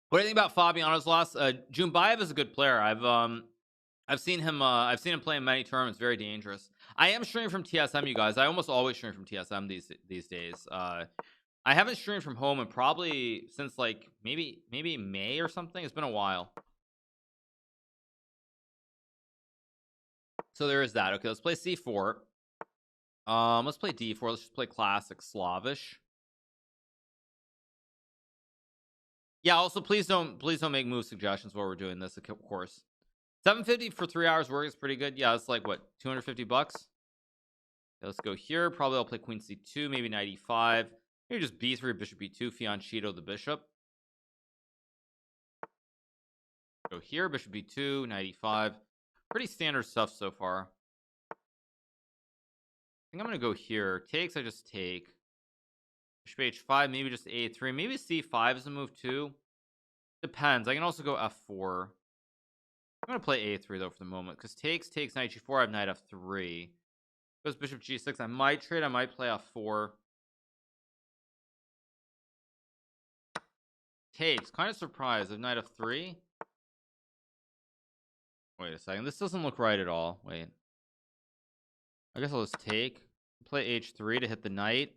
What do you think about Fabiano's loss? Jumbayev is a good player. I've seen him play in many tournaments. Very dangerous. I am streaming from TSM, you guys. I almost always stream from TSM these days. I haven't streamed from home and probably since like maybe May or something. It's been a while. So there is that. Okay, let's play C4. Let's play D4. Let's just play classic Slavish. Yeah, also please don't make move suggestions while we're doing this, of course. 750 for 3 hours work is pretty good. Yeah, it's like what, 250 bucks. Okay, let's go here. Probably I'll play queen c2, maybe knight e5, maybe just b3, bishop b2, fianchetto the bishop. Go here, bishop b2, knight e5. Pretty standard stuff so far. I think I'm gonna go here. Takes, I just take. Bishop h5, maybe just a3, maybe c5 is a move too. Depends. I can also go f4. I'm gonna play a3 though for the moment because takes knight g4. I have knight f3. Goes bishop g6. I might trade. I might play f4. Takes. Kind of surprised. I have knight f3. Wait a second. This doesn't look right at all. Wait. I guess I'll just take. Play h3 to hit the knight.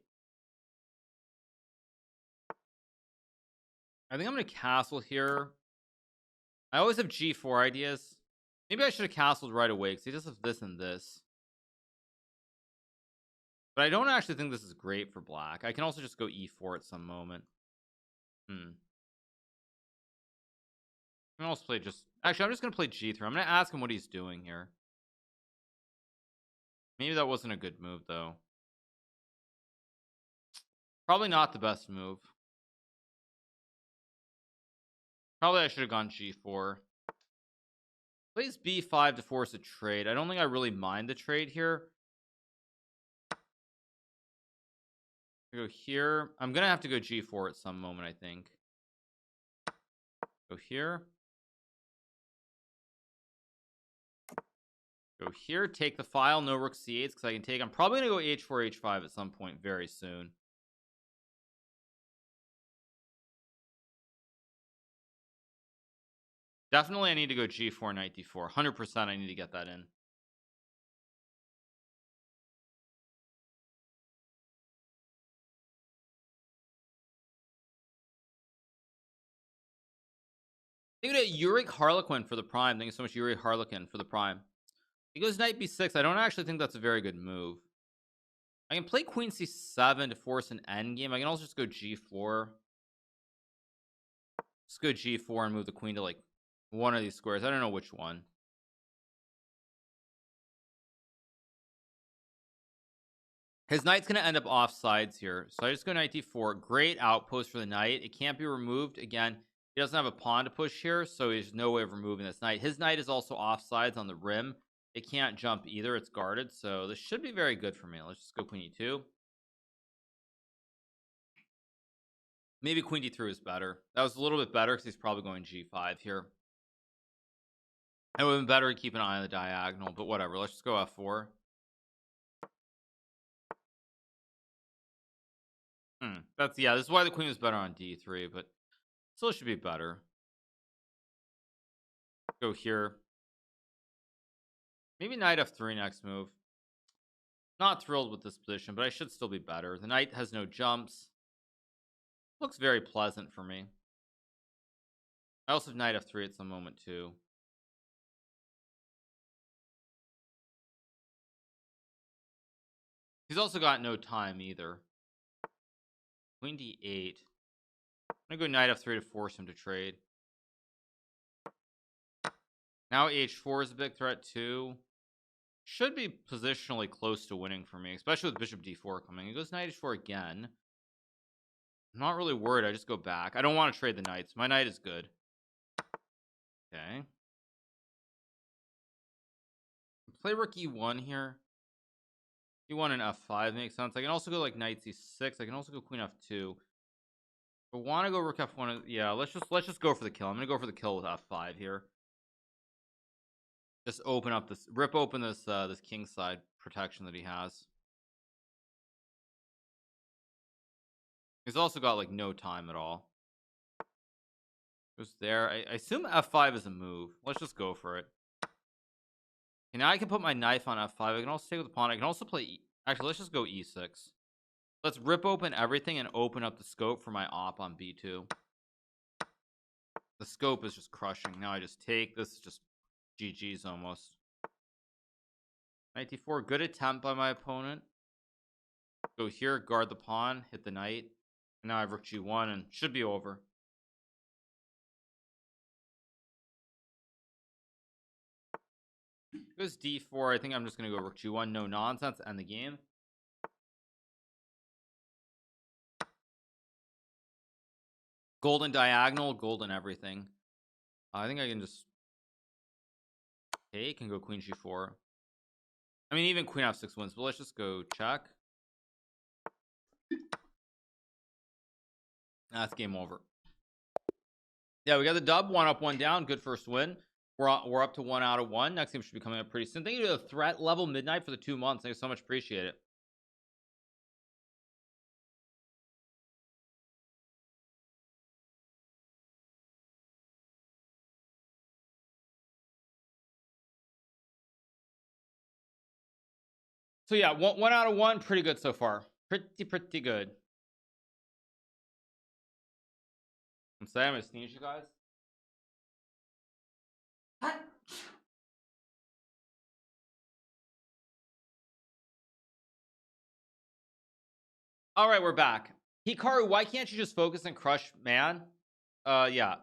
I think I'm gonna castle here. I always have g4 ideas. Maybe I should have castled right away because he does have this and this. But I don't actually think this is great for black. I can also just go e4 at some moment. I can also play just... Actually, I'm just going to play g3. I'm going to ask him what he's doing here. Maybe that wasn't a good move, though. Probably not the best move. Probably I should have gone g4. Plays b5 to force a trade. I don't think I really mind the trade here. Go here. I'm gonna have to go g4 at some moment, I think. Go here. Go here. Take the file. No rook c8 because I can take. I'm probably gonna go h4 h5 at some point very soon. Definitely I need to go g4 knight d4. 100% I need to get that in. Thank you to Yurik Harlequin for the prime. Thank you so much, Yuri Harlequin, for the prime. He goes knight b6. I don't actually think that's a very good move. I can play queen c7 to force an endgame. I can also just go g4. Just go g4 and move the queen to like one of these squares. I don't know which one. His knight's going to end up off sides here. So I just go knight d4. Great outpost for the knight. It can't be removed. Again, he doesn't have a pawn to push here, so there's no way of removing this knight. His knight is also off sides on the rim. It can't jump either. It's guarded. So this should be very good for me. Let's just go queen e2. Maybe queen d3 is better. That was a little bit better because he's probably going g5 here. It would have been better to keep an eye on the diagonal, but whatever. Let's just go f4. That's, yeah, this is why the queen was better on d3, but still should be better. Go here. Maybe knight f3 next move. Not thrilled with this position, but I should still be better. The knight has no jumps. Looks very pleasant for me. I also have knight f3 at some moment too. He's also got no time either. Queen d8. I'm gonna go knight f3 to force him to trade. Now h4 is a big threat too. Should be positionally close to winning for me, especially with bishop d4 coming. He goes knight h4 again. I'm not really worried. I just go back. I don't want to trade the knights. My knight is good. Okay. Play rook e1 here. e1 and f5 makes sense. I can also go like knight c6. I can also go queen f2. I want to go rook f1. Yeah, let's just go for the kill. I'm gonna go for the kill with f5 here. Just open up this, rip open this this king side protection that he has. He's also got like no time at all. Goes there. I assume f5 is a move. Let's just go for it. Okay, now I can put my knife on f5. I can also take with the pawn. I can also play actually, let's just go e6. Let's rip open everything and open up the scope for my op on b2. The scope is just crushing. Now I just take. This is just GG's almost. Knight d4. Good attempt by my opponent. Go here, guard the pawn, hit the knight. And now I have rook g1 and should be over. Goes d4. I think I'm just going to go rook g1. No nonsense. End the game. Golden diagonal, golden everything. I think I can just take and go queen g4. I mean, even queen f6 wins, but let's just go check. That's game over. Yeah, we got the dub. 1 up, 1 down. Good first win. We're up to 1 out of 1. Next game should be coming up pretty soon. Thank you to the threat level midnight for the 2 months. Thank you so much. Appreciate it. So yeah, 1 out of 1. Pretty good so far. Pretty good. I'm sorry, I'm gonna sneeze, you guys. All right, we're back. Hikaru, why can't you just focus and crush man? Yeah.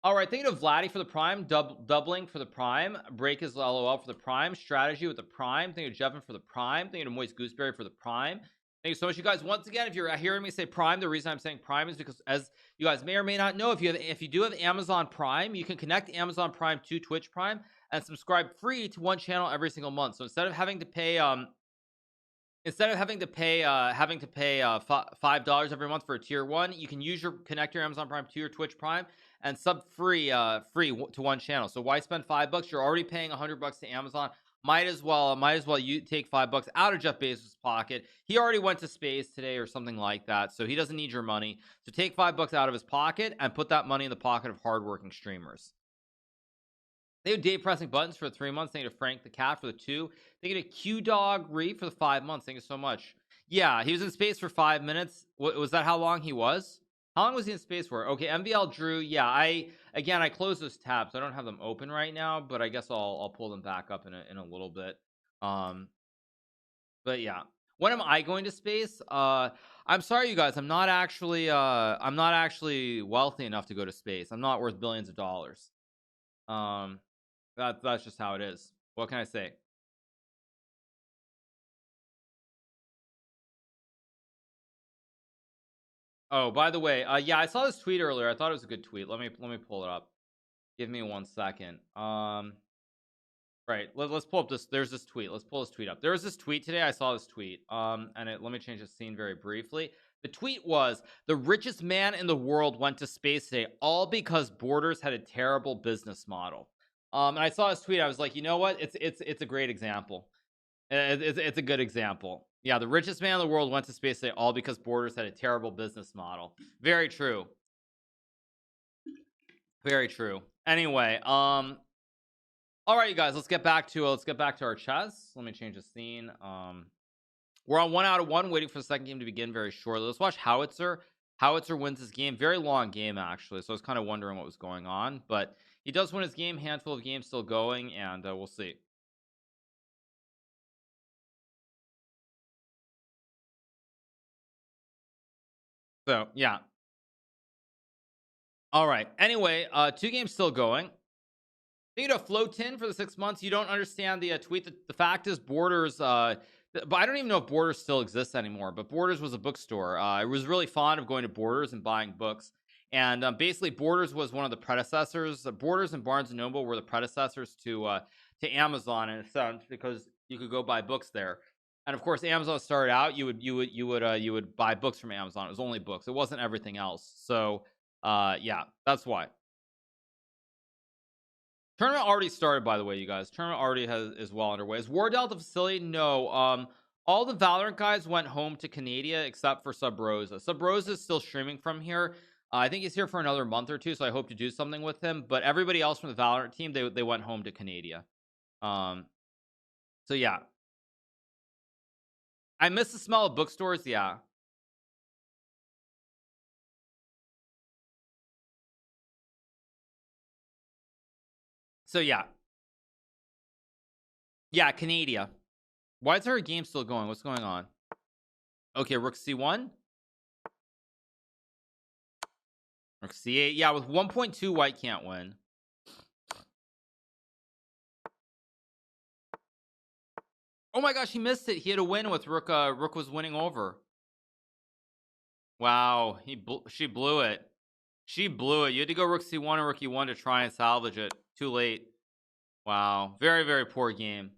All right, thank you to Vladdy for the prime, doubling for the prime, break is LOL for the prime, strategy with the prime. Thank you to Jevin for the prime. Thank you to Moist Gooseberry for the prime. Thank you so much, you guys. Once again, if you're hearing me say prime, the reason I'm saying prime is because, as you guys may or may not know, if you do have Amazon Prime, you can connect Amazon Prime to Twitch Prime and subscribe free to one channel every single month. So instead of having to pay $5 every month for a tier 1, you can connect your Amazon Prime to your Twitch Prime and sub free to one channel. So why spend $5? You're already paying $100 to Amazon. Might as well you take $5 out of Jeff Bezos' pocket. He already went to space today or something like that, so he doesn't need your money. So take $5 out of his pocket and put that money in the pocket of hardworking streamers. They do Dave pressing buttons for the 3 months. Thank you to Frank the Cat for the 2. They get a Q Dog Reef for the 5 months. Thank you so much. Yeah, he was in space for 5 minutes. Was that how long he was? How long was he in space for? Okay, MVL Drew. Yeah, I closed those tabs. I don't have them open right now, but I guess I'll pull them back up in a little bit. But yeah, when am I going to space? I'm sorry, you guys. I'm not actually wealthy enough to go to space. I'm not worth billions of dollars. That's just how it is. What can I say? Oh, by the way, yeah, I saw this tweet earlier. I thought it was a good tweet. Let me pull it up. Give me 1 second. Right, let's pull up this. There's this tweet. Let's pull this tweet up. There was this tweet today. I saw this tweet. Let me change the scene very briefly. The tweet was, the richest man in the world went to space today, all because Borders had a terrible business model. And I saw this tweet. I was like, you know what? It's a great example. It's a good example. Yeah, the richest man in the world went to space today, all because Borders had a terrible business model. Very true. Very true. Anyway, all right, you guys, let's get back to our chess. Let me change the scene. We're on 1 out of 1, waiting for the second game to begin very shortly. Let's watch Howitzer. Howitzer wins this game. Very long game, actually, so I was kind of wondering what was going on, but he does win his game. Handful of games still going, and we'll see. So yeah. All right, anyway, 2 games still going. You know, Floatin for the 6 months. You don't understand the tweet. The fact is, Borders, but I don't even know if Borders still exists anymore, but Borders was a bookstore. I was really fond of going to Borders and buying books, and basically Borders was one of the predecessors. Borders and Barnes & Noble were the predecessors to Amazon in a sense, because you could go buy books there. And of course, Amazon started out, you would buy books from Amazon. It was only books. It wasn't everything else. So yeah, that's why. Tournament already started, by the way, you guys. Tournament already is well underway. Is War Delta facility? No. All the Valorant guys went home to Canada except for Sub Rosa. Sub Rosa is still streaming from here. I think he's here for another month or two, so I hope to do something with him. But everybody else from the Valorant team, they went home to Canada. So yeah, I miss the smell of bookstores. Yeah. So yeah, Canada. Why is our game still going? What's going on? Okay, Rook C1. Rook C8. Yeah, with 1.2, white can't win. Oh my gosh, he missed it. He had a win with Rook. Rook was winning over. Wow, she blew it. She blew it. You had to go Rook C1 and Rook E1 to try and salvage it. Too late. Wow, very, very poor game.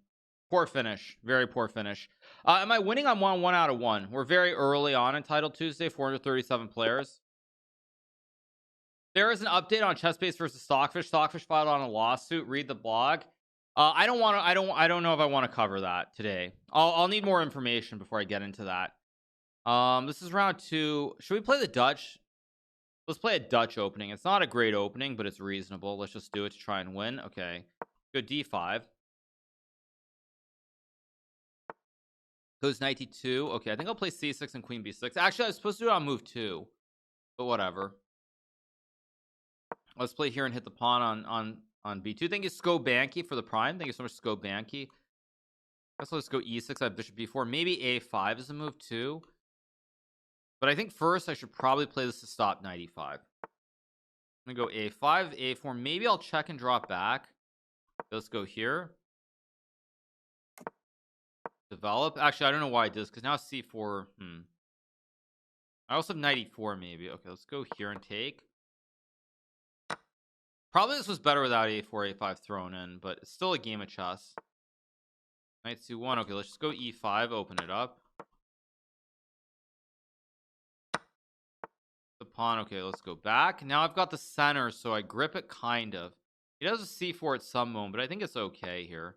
Poor finish. Very poor finish. Am I winning? I'm 1 out of 1. We're very early on in Title Tuesday. 437 players. There is an update on Chessbase versus Stockfish. Stockfish filed on a lawsuit. Read the blog. I don't want to. I don't know if I want to cover that today. I'll need more information before I get into that. This is round 2. Should we play the Dutch? Let's play a Dutch opening. It's not a great opening, but it's reasonable. Let's just do it to try and win. Okay. Go D5. Goes knight D2. Okay, I think I'll play C6 and queen B6. Actually, I was supposed to do it on move 2, but whatever. Let's play here and hit the pawn on B2. Thank you, Sko Banky, for the prime. Thank you so much, Sko Banky. Let's go E6. I have bishop B4. Maybe A5 is a move too. But I think first I should probably play this to stop knight E5. I'm gonna go A5, A4. Maybe I'll check and drop back. Let's go here. Develop. Actually, I don't know why I did this, because now C4. I also have knight E4 maybe. Okay, let's go here and take. Probably this was better without A4, A5 thrown in, but it's still a game of chess. Knight C1. Okay, let's just go E5, open it up. The pawn. Okay, let's go back. Now I've got the center, so I grip it kind of. He does a C4 at some moment, but I think it's okay here.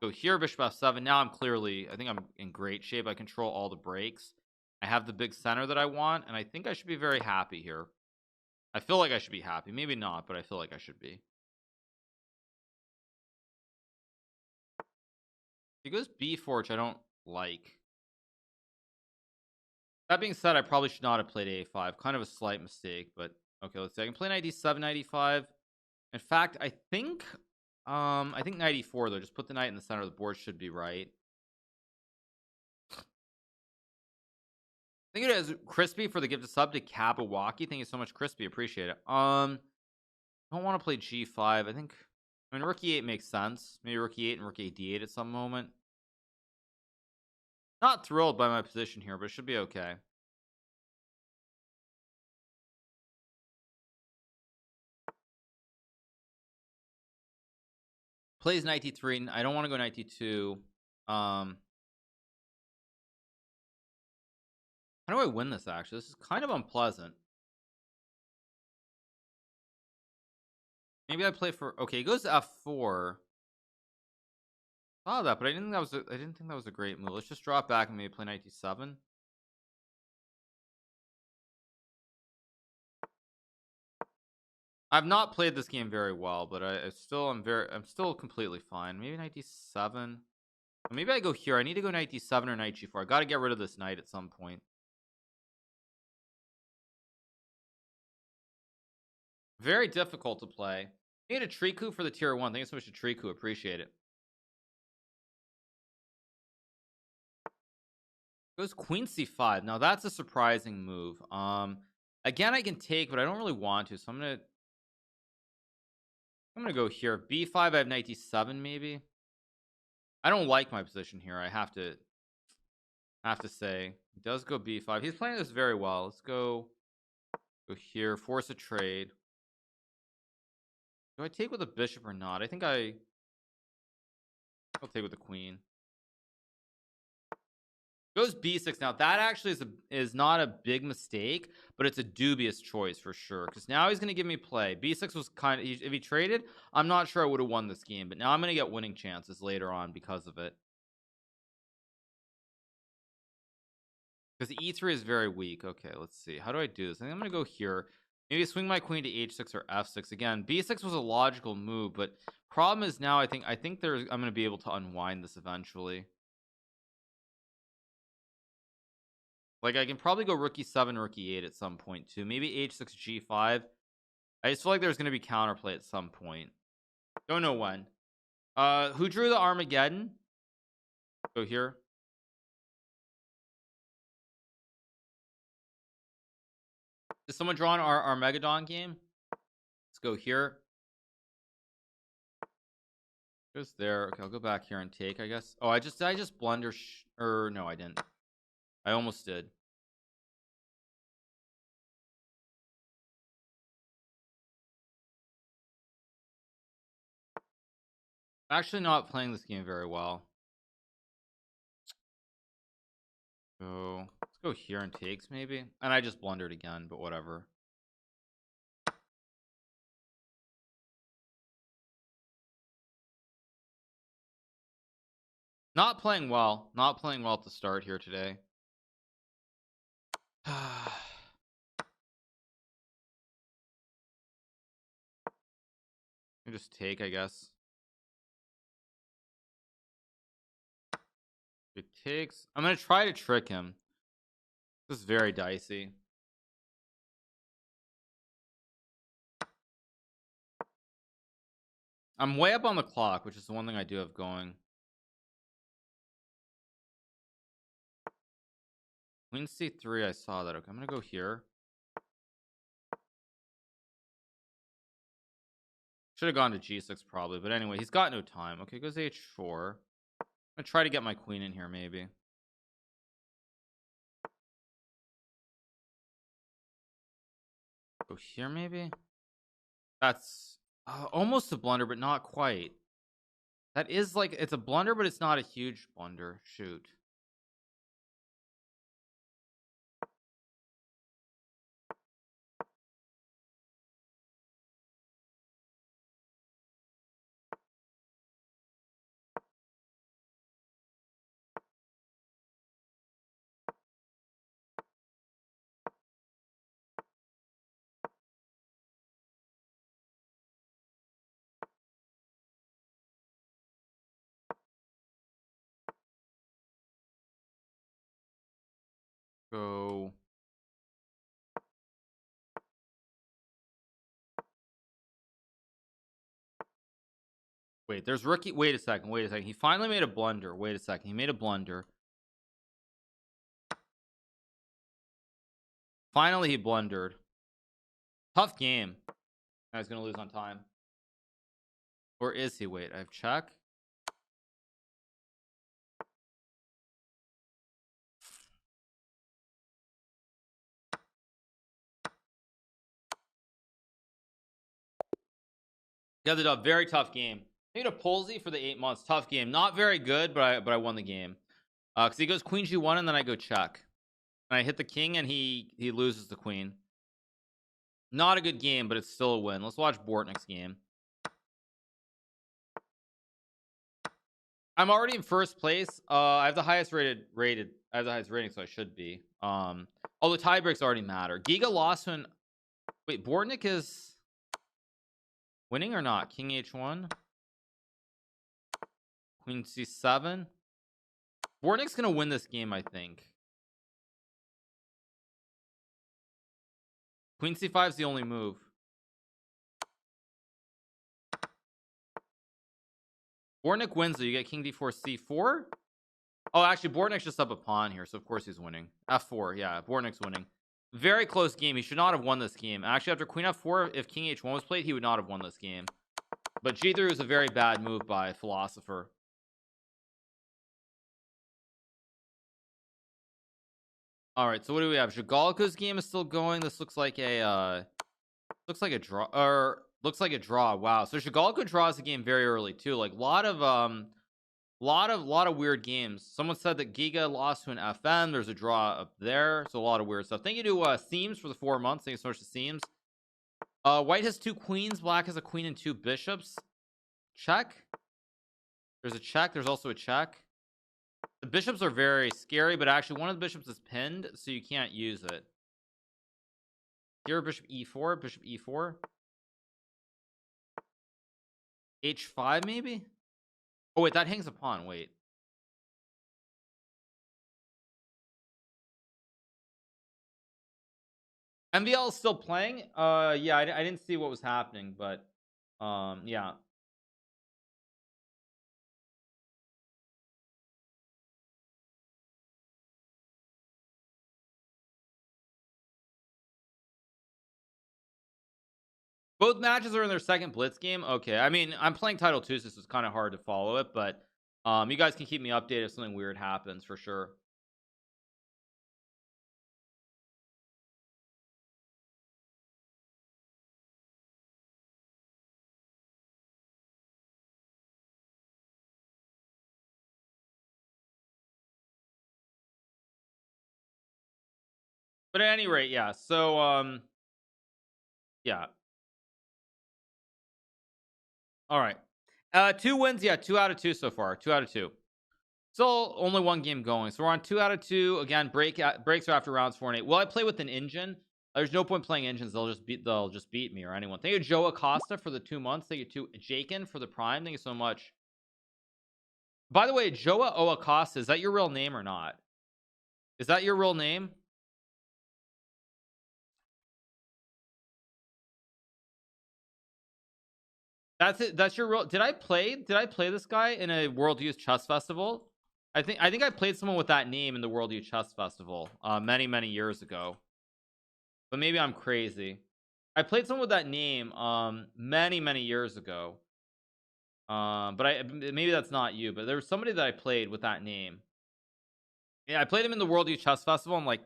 Go here, bishop F7. Now I think I'm in great shape. I control all the breaks. I have the big center that I want, and I think I should be very happy here. I feel like I should be happy. Maybe not, but I feel like I should be. He goes B4, which I don't like. That being said, I probably should not have played A5. Kind of a slight mistake, but okay, let's see. I can play knight D7, knight E5. In fact, I think knight E4 though. Just put the knight in the center of the board should be right. Thank you to Crispy for the gift of sub to Kabawaki. Thank you so much, Crispy. Appreciate it. I don't want to play G5. I mean, rook E8 makes sense. Maybe rook E8 and rook A D8 at some moment. Not thrilled by my position here, but it should be okay. Plays knight D3. I don't want to go knight D2. How do I win this, actually? This is kind of unpleasant. Maybe I play for... Okay, he goes to F4. Saw that, but I didn't think that was a great move. Let's just drop back and maybe play knight D7. I've not played this game very well, but I'm still completely fine. Maybe knight D7. Maybe I go here. I need to go knight D7 or knight G4. I got to get rid of this knight at some point. Very difficult to play. I need a Triku for the tier 1. Thank you so much to Triku. Appreciate it. Goes queen C5. Now that's a surprising move. Again, I can take, but I don't really want to, so I'm gonna go here. B5. I have knight D7 maybe. I don't like my position here. I have to say. He does go B5. He's playing this very well. Let's go here. Force a trade. Do I take with a bishop or not? I think I'll take with the queen. Goes B6. Now that actually is not a big mistake, but it's a dubious choice for sure, because now he's going to give me play. B6 was kind of, if he traded, I'm not sure I would have won this game, but now I'm going to get winning chances later on because of it. Because the E3 is very weak. Okay, let's see. How do I do this? I think I'm going to go here. Maybe swing my queen to h6 or f6 again. b6 was a logical move, but problem is now I think I'm going to be able to unwind this eventually. Like I can probably go rook e7, rook e8 at some point too. Maybe h6, g5. I just feel like there's going to be counterplay at some point. Don't know when. Who drew the Armageddon? Go here. Is someone drawing our Megadon game? Let's go here. Goes there. Okay, I'll go back here and take, I guess. Oh, I just blunder or no, I didn't. I almost did. Actually not playing this game very well. So let's go here and takes maybe. And I just blundered again, but whatever. Not playing well. Not playing well at the start here today. Just take, I guess. It takes. I'm gonna try to trick him. This is very dicey. I'm way up on the clock, which is the one thing I do have going. Queen c3, I saw that. Okay, I'm gonna go here. Should have gone to g6 probably, but anyway, he's got no time. Okay, goes h4. I'm gonna try to get my queen in here maybe. Go here maybe. That's almost a blunder, but not quite. That is like, it's a blunder, but it's not a huge blunder. Shoot. Go. Wait, there's rookie. Wait a second. Wait a second. He finally made a blunder. Wait a second. He made a blunder. Finally, he blundered. Tough game. I was going to lose on time. Or is he? Wait, I have check. Got the dub. Very tough game. Made a Polsey for the 8 months. Tough game. Not very good, but I won the game. Because he goes queen g1 and then I go check. And I hit the king and he loses the queen. Not a good game, but it's still a win. Let's watch Bortnyk's game. I'm already in first place. I have the highest rated. I have the highest rating, so I should be. Oh, the tiebreaks already matter. Giga lost when. Wait, Bortnyk is winning or not? King h1, queen c7. Bortnyk's gonna win this game, I think. Queen c5 is the only move. Bortnyk wins though. You get king d4, c4. Oh, actually, Bortnyk's just up a pawn here, so of course he's winning. f4, yeah, Bortnyk's winning. Very close game. He should not have won this game. Actually, after queen f4, if king h1 was played, he would not have won this game. But g3 was a very bad move by Philosopher. All right, so what do we have? Zhigalko's game is still going. This looks like a draw, or looks like a draw. Wow. So Zhigalko draws the game very early too. Like a lot of weird games. Someone said that Giga lost to an FM. There's a draw up there. So a lot of weird stuff. Thank you to Seams for the 4 months. Thank you so much to Seams. White has 2 queens. Black has a queen and 2 bishops. Check. There's a check. There's also a check. The bishops are very scary, but actually one of the bishops is pinned, so you can't use it. Here, bishop e4, bishop e4. h5 maybe? Oh wait, that hangs a pawn. Wait. MVL is still playing. Yeah, I didn't see what was happening, but yeah. Both matches are in their second blitz game. Okay, I mean, I'm playing Title 2, so it's kind of hard to follow it, but you guys can keep me updated if something weird happens for sure. But at any rate, yeah. So yeah. All right. 2 wins, yeah, 2 out of 2 so far. 2 out of 2. Still only one game going. So we're on 2 out of 2. Again, breaks are after rounds 4 and 8. Will I play with an engine? There's no point playing engines. They'll just beat me or anyone. Thank you, Joe Acosta, for the 2 months. Thank you to Jakin for the Prime. Thank you so much. By the way, Joa O Acosta, is that your real name or not? Is that your real name? That's it. That's your real. Did I play this guy in a World Youth Chess Festival? I think I played someone with that name in the World Youth Chess Festival many years ago. But maybe I'm crazy. I played someone with that name many years ago. But maybe that's not you, but there was somebody that I played with that name. Yeah, I played him in the World Youth Chess Festival in like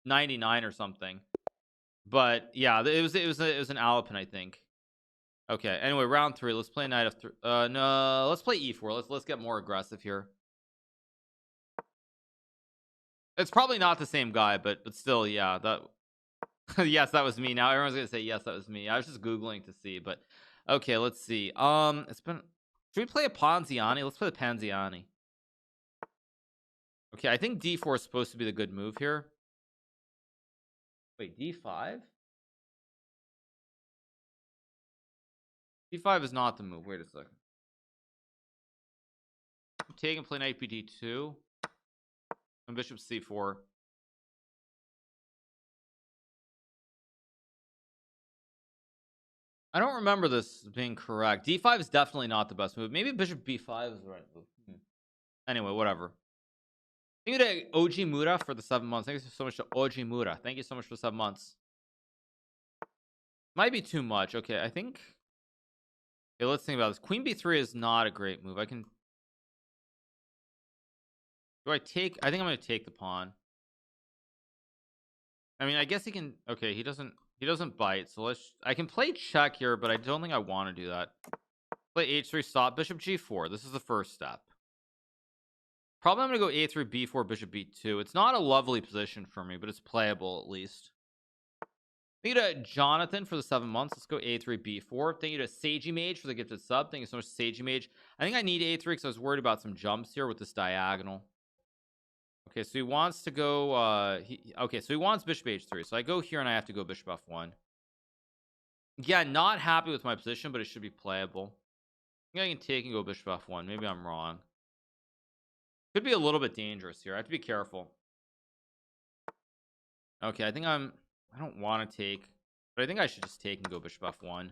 99 or something. But yeah, it was an Alpin, I think. Okay, anyway, round 3. Let's play knight f3. No, let's play e4. Let's get more aggressive here. It's probably not the same guy, but still, yeah, that yes, that was me. Now everyone's gonna say yes, that was me. I was just googling to see, but okay, let's see. It's been. Should we play a Ponziani? Let's play the Panziani. Okay, I think d4 is supposed to be the good move here. Wait, d5? d5 is not the move. Wait a second. Take and play knight bd2 and bishop c4. I don't remember this being correct. d5 is definitely not the best move. Maybe bishop b5 is the right move. Anyway, whatever. Thank you to OG Mura for the 7 months. Thank you so much to OG Mura. Thank you so much for 7 months. Might be too much. Okay, I think. Okay, let's think about this. Queen b3 is not a great move. I can. Do I take? I think I'm going to take the pawn. I mean, I guess he can. Okay, he doesn't bite. So I can play check here, but I don't think I want to do that. Play h3, stop, bishop g4. This is the first step. Probably I'm going to go a3, b4, bishop b2. It's not a lovely position for me, but it's playable at least. Thank you to Jonathan for the 7 months. Let's go a3, b4. Thank you to Sagey Mage for the gifted sub. Thank you so much, Sagey Mage. I think I need a3 because I was worried about some jumps here with this diagonal. Okay, so he wants to go. Okay, so he wants bishop h3. So I go here and I have to go bishop f1. Yeah, not happy with my position, but it should be playable. I think I can take and go bishop f1. Maybe I'm wrong. Could be a little bit dangerous here. I have to be careful. Okay, I don't want to take, but I think I should just take and go bishop f1.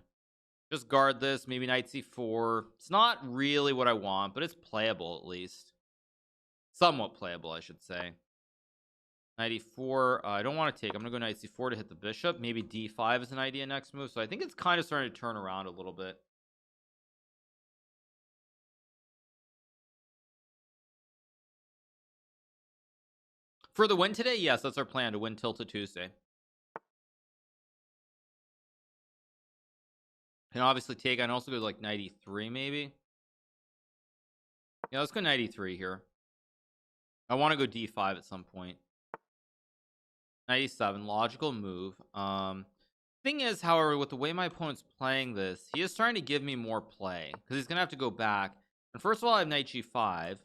Just guard this, maybe knight c4. It's not really what I want, but it's playable at least. Somewhat playable, I should say. Knight e4. I don't want to take. I'm going to go knight c4 to hit the bishop. Maybe d5 is an idea next move. So I think it's kind of starting to turn around a little bit. For the win today, yes, that's our plan, to win Tilted Tuesday. Can obviously take. I can also go like knight e3 maybe. Yeah, let's go knight e3 here. I want to go d5 at some point. Knight e7, logical move. Thing is, however, with the way my opponent's playing this, he is trying to give me more play because he's gonna have to go back. And first of all, I have knight g5,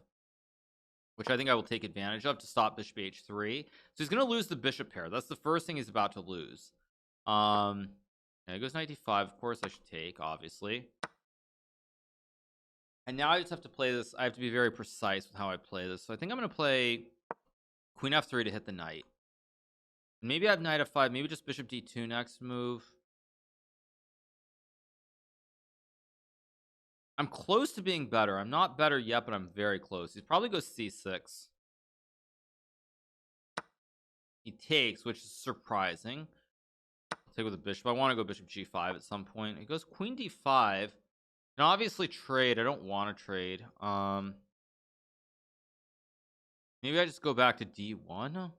which I think I will take advantage of to stop bishop h3. So he's gonna lose the bishop pair. That's the first thing he's about to lose. Yeah, it goes knight d5. Of course I should take, obviously. And now I just have to play this. I have to be very precise with how I play this. So I think I'm going to play queen f3 to hit the knight. Maybe I have knight f5. Maybe just bishop d2 next move. I'm close to being better. I'm not better yet, but I'm very close. He probably goes c6. He takes, which is surprising. I'll take with a bishop. I want to go bishop g5 at some point. He goes queen d5. And obviously trade. I don't want to trade. Maybe I just go back to d1.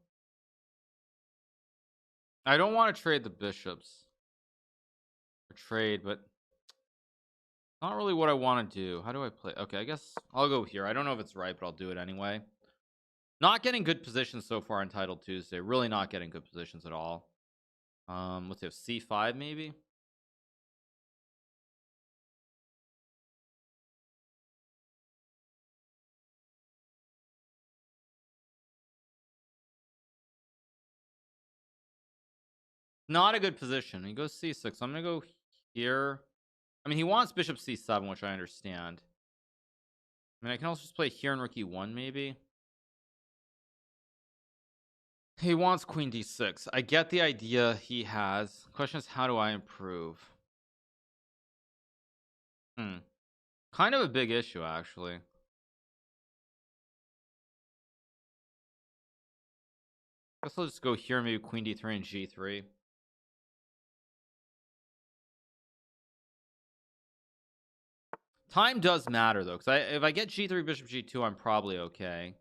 I don't want to trade the bishops. Or trade, but not really what I want to do. How do I play? Okay, I guess I'll go here. I don't know if it's right, but I'll do it anyway. Not getting good positions so far on Title Tuesday. Really not getting good positions at all. Let's have c5 maybe. Not a good position. He goes c6. I'm gonna go here. I mean, he wants bishop c7, which I understand. I mean, I can also just play here in rook e1 maybe. He wants queen d6. I get the idea he has. Question is, how do I improve? Kind of a big issue, actually. Guess I'll just go here, maybe queen d3 and g3. Time does matter though, because if I get g3 bishop g2, I'm probably okay.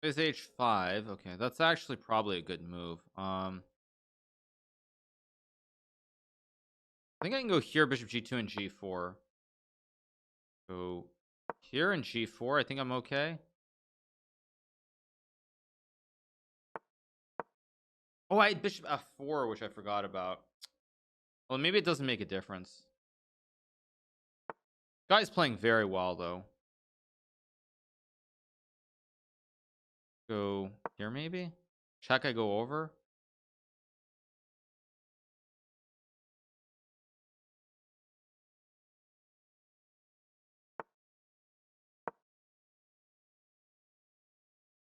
Is h5. Okay, that's actually probably a good move. I think I can go here, bishop g2 and g4. Go here and g4. I think I'm okay. Oh, I had bishop f4, which I forgot about. Well, maybe it doesn't make a difference. Guy's playing very well, though. Go here, maybe? Check, I go over.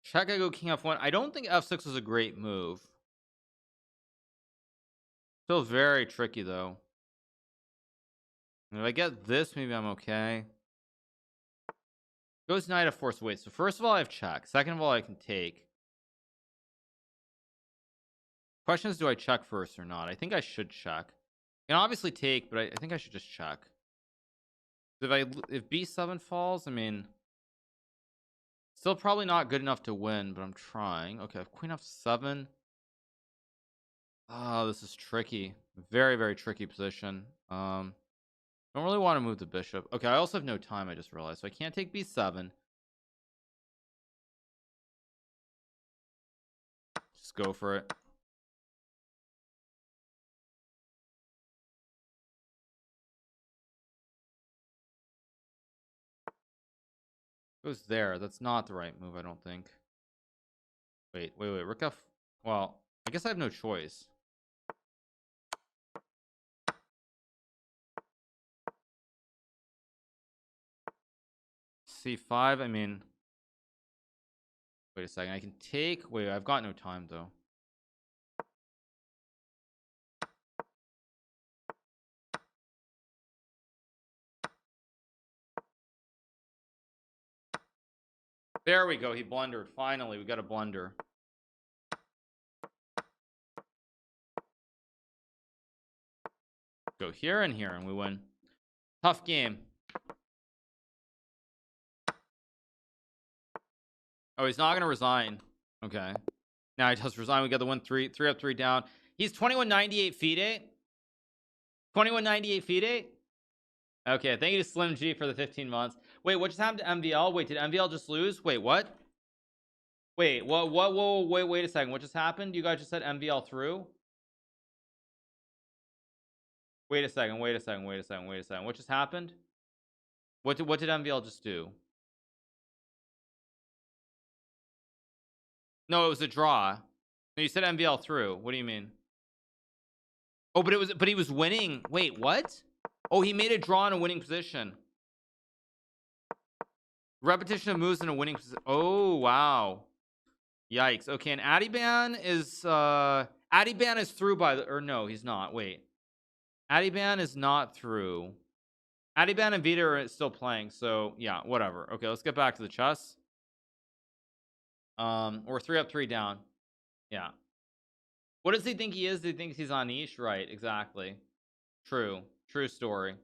Check, I go king f1. I don't think f6 is a great move. Still very tricky, though. And if I get this, maybe I'm okay. Goes knight f4. So wait, so first of all, I have check. Second of all, I can take. Question is, do I check first or not? I think I should check. I can obviously take, but I think I should just check. If b7 falls, I mean, still probably not good enough to win, but I'm trying. Okay, I have queen f7. Oh, this is tricky. Very, very tricky position. Don't really want to move the bishop. Okay, I also have no time, I just realized. So I can't take b7. Just go for it. Goes there. That's not the right move, I don't think. Wait. Rook f. Well, I guess I have no choice. c5. I mean, wait a second. I can take. Wait, I've got no time though. There we go. He blundered. Finally, we got a blunder. Go here and here, and we win. Tough game. Oh, he's not going to resign. Okay. Now he does resign. We got the 1-3. 3 up, 3 down. He's 2198 FIDE. 2198 FIDE. Okay, thank you to Slim G for the 15 months. Wait, what just happened to MVL? Wait, did MVL just lose? Wait, what? Wait, what? Whoa, wait a second. What just happened? You guys just said MVL through? Wait a second. What just happened? What did MVL just do? No, it was a draw. No, you said MVL through. What do you mean? Oh, but he was winning. Wait, what? Oh, he made a draw in a winning position. Repetition of moves in a winning position. Oh, wow. Yikes. Okay, and Adiban is through by the, or no, he's not. Wait. Adiban is not through. Adiban and Vita are still playing, so yeah, whatever. Okay, let's get back to the chess. We're 3 up, 3 down. Yeah. What does he think he is? He thinks he's on niche? Right, exactly. True. True story.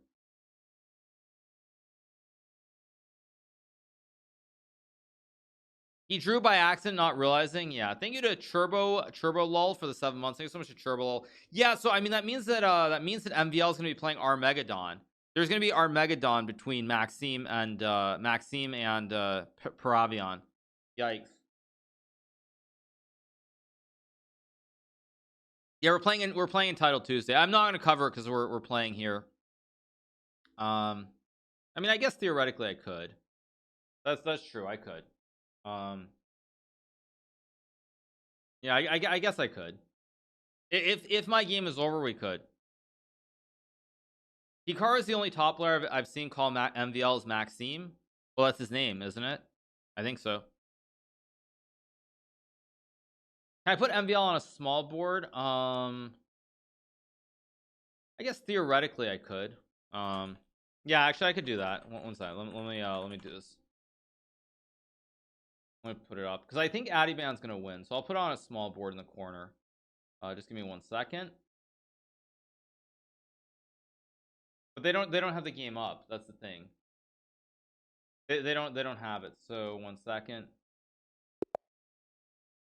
He drew by accident, not realizing. Yeah, thank you to Turbo Lull for the 7 months. Thank you so much to Turbo Lull. Yeah, so I mean that means that MVL is going to be playing Armageddon. There's going to be Armageddon between Maxime and Paravion. Yikes. Yeah, we're playing Entitled Tuesday. I'm not going to cover it because we're playing here. I mean, I guess theoretically I could. That's true. I could. Yeah, I guess I could. If my game is over, we could. Hikaru is the only top player I've seen call MVL as Maxime. Well, that's his name, isn't it? I think so. Can I put MVL on a small board? I guess theoretically I could. Yeah, actually I could do that. One second. Let me do this. Let me put it up because I think Adiban's gonna win, so I'll put on a small board in the corner. Just give me 1 second. But they don't have the game up. That's the thing. They don't have it. So 1 second.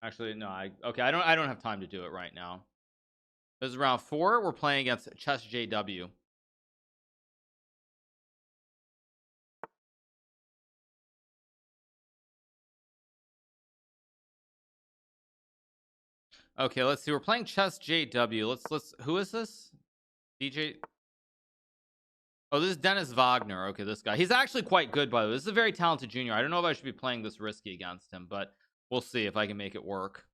Actually, no. I don't have time to do it right now. This is round 4. We're playing against chessdjw. Okay, let's see. We're playing chessdjw. Let's. Who is this? DJ. Oh, this is Dennis Wagner. Okay, this guy. He's actually quite good, by the way. This is a very talented junior. I don't know if I should be playing this risky against him, but we'll see if I can make it work.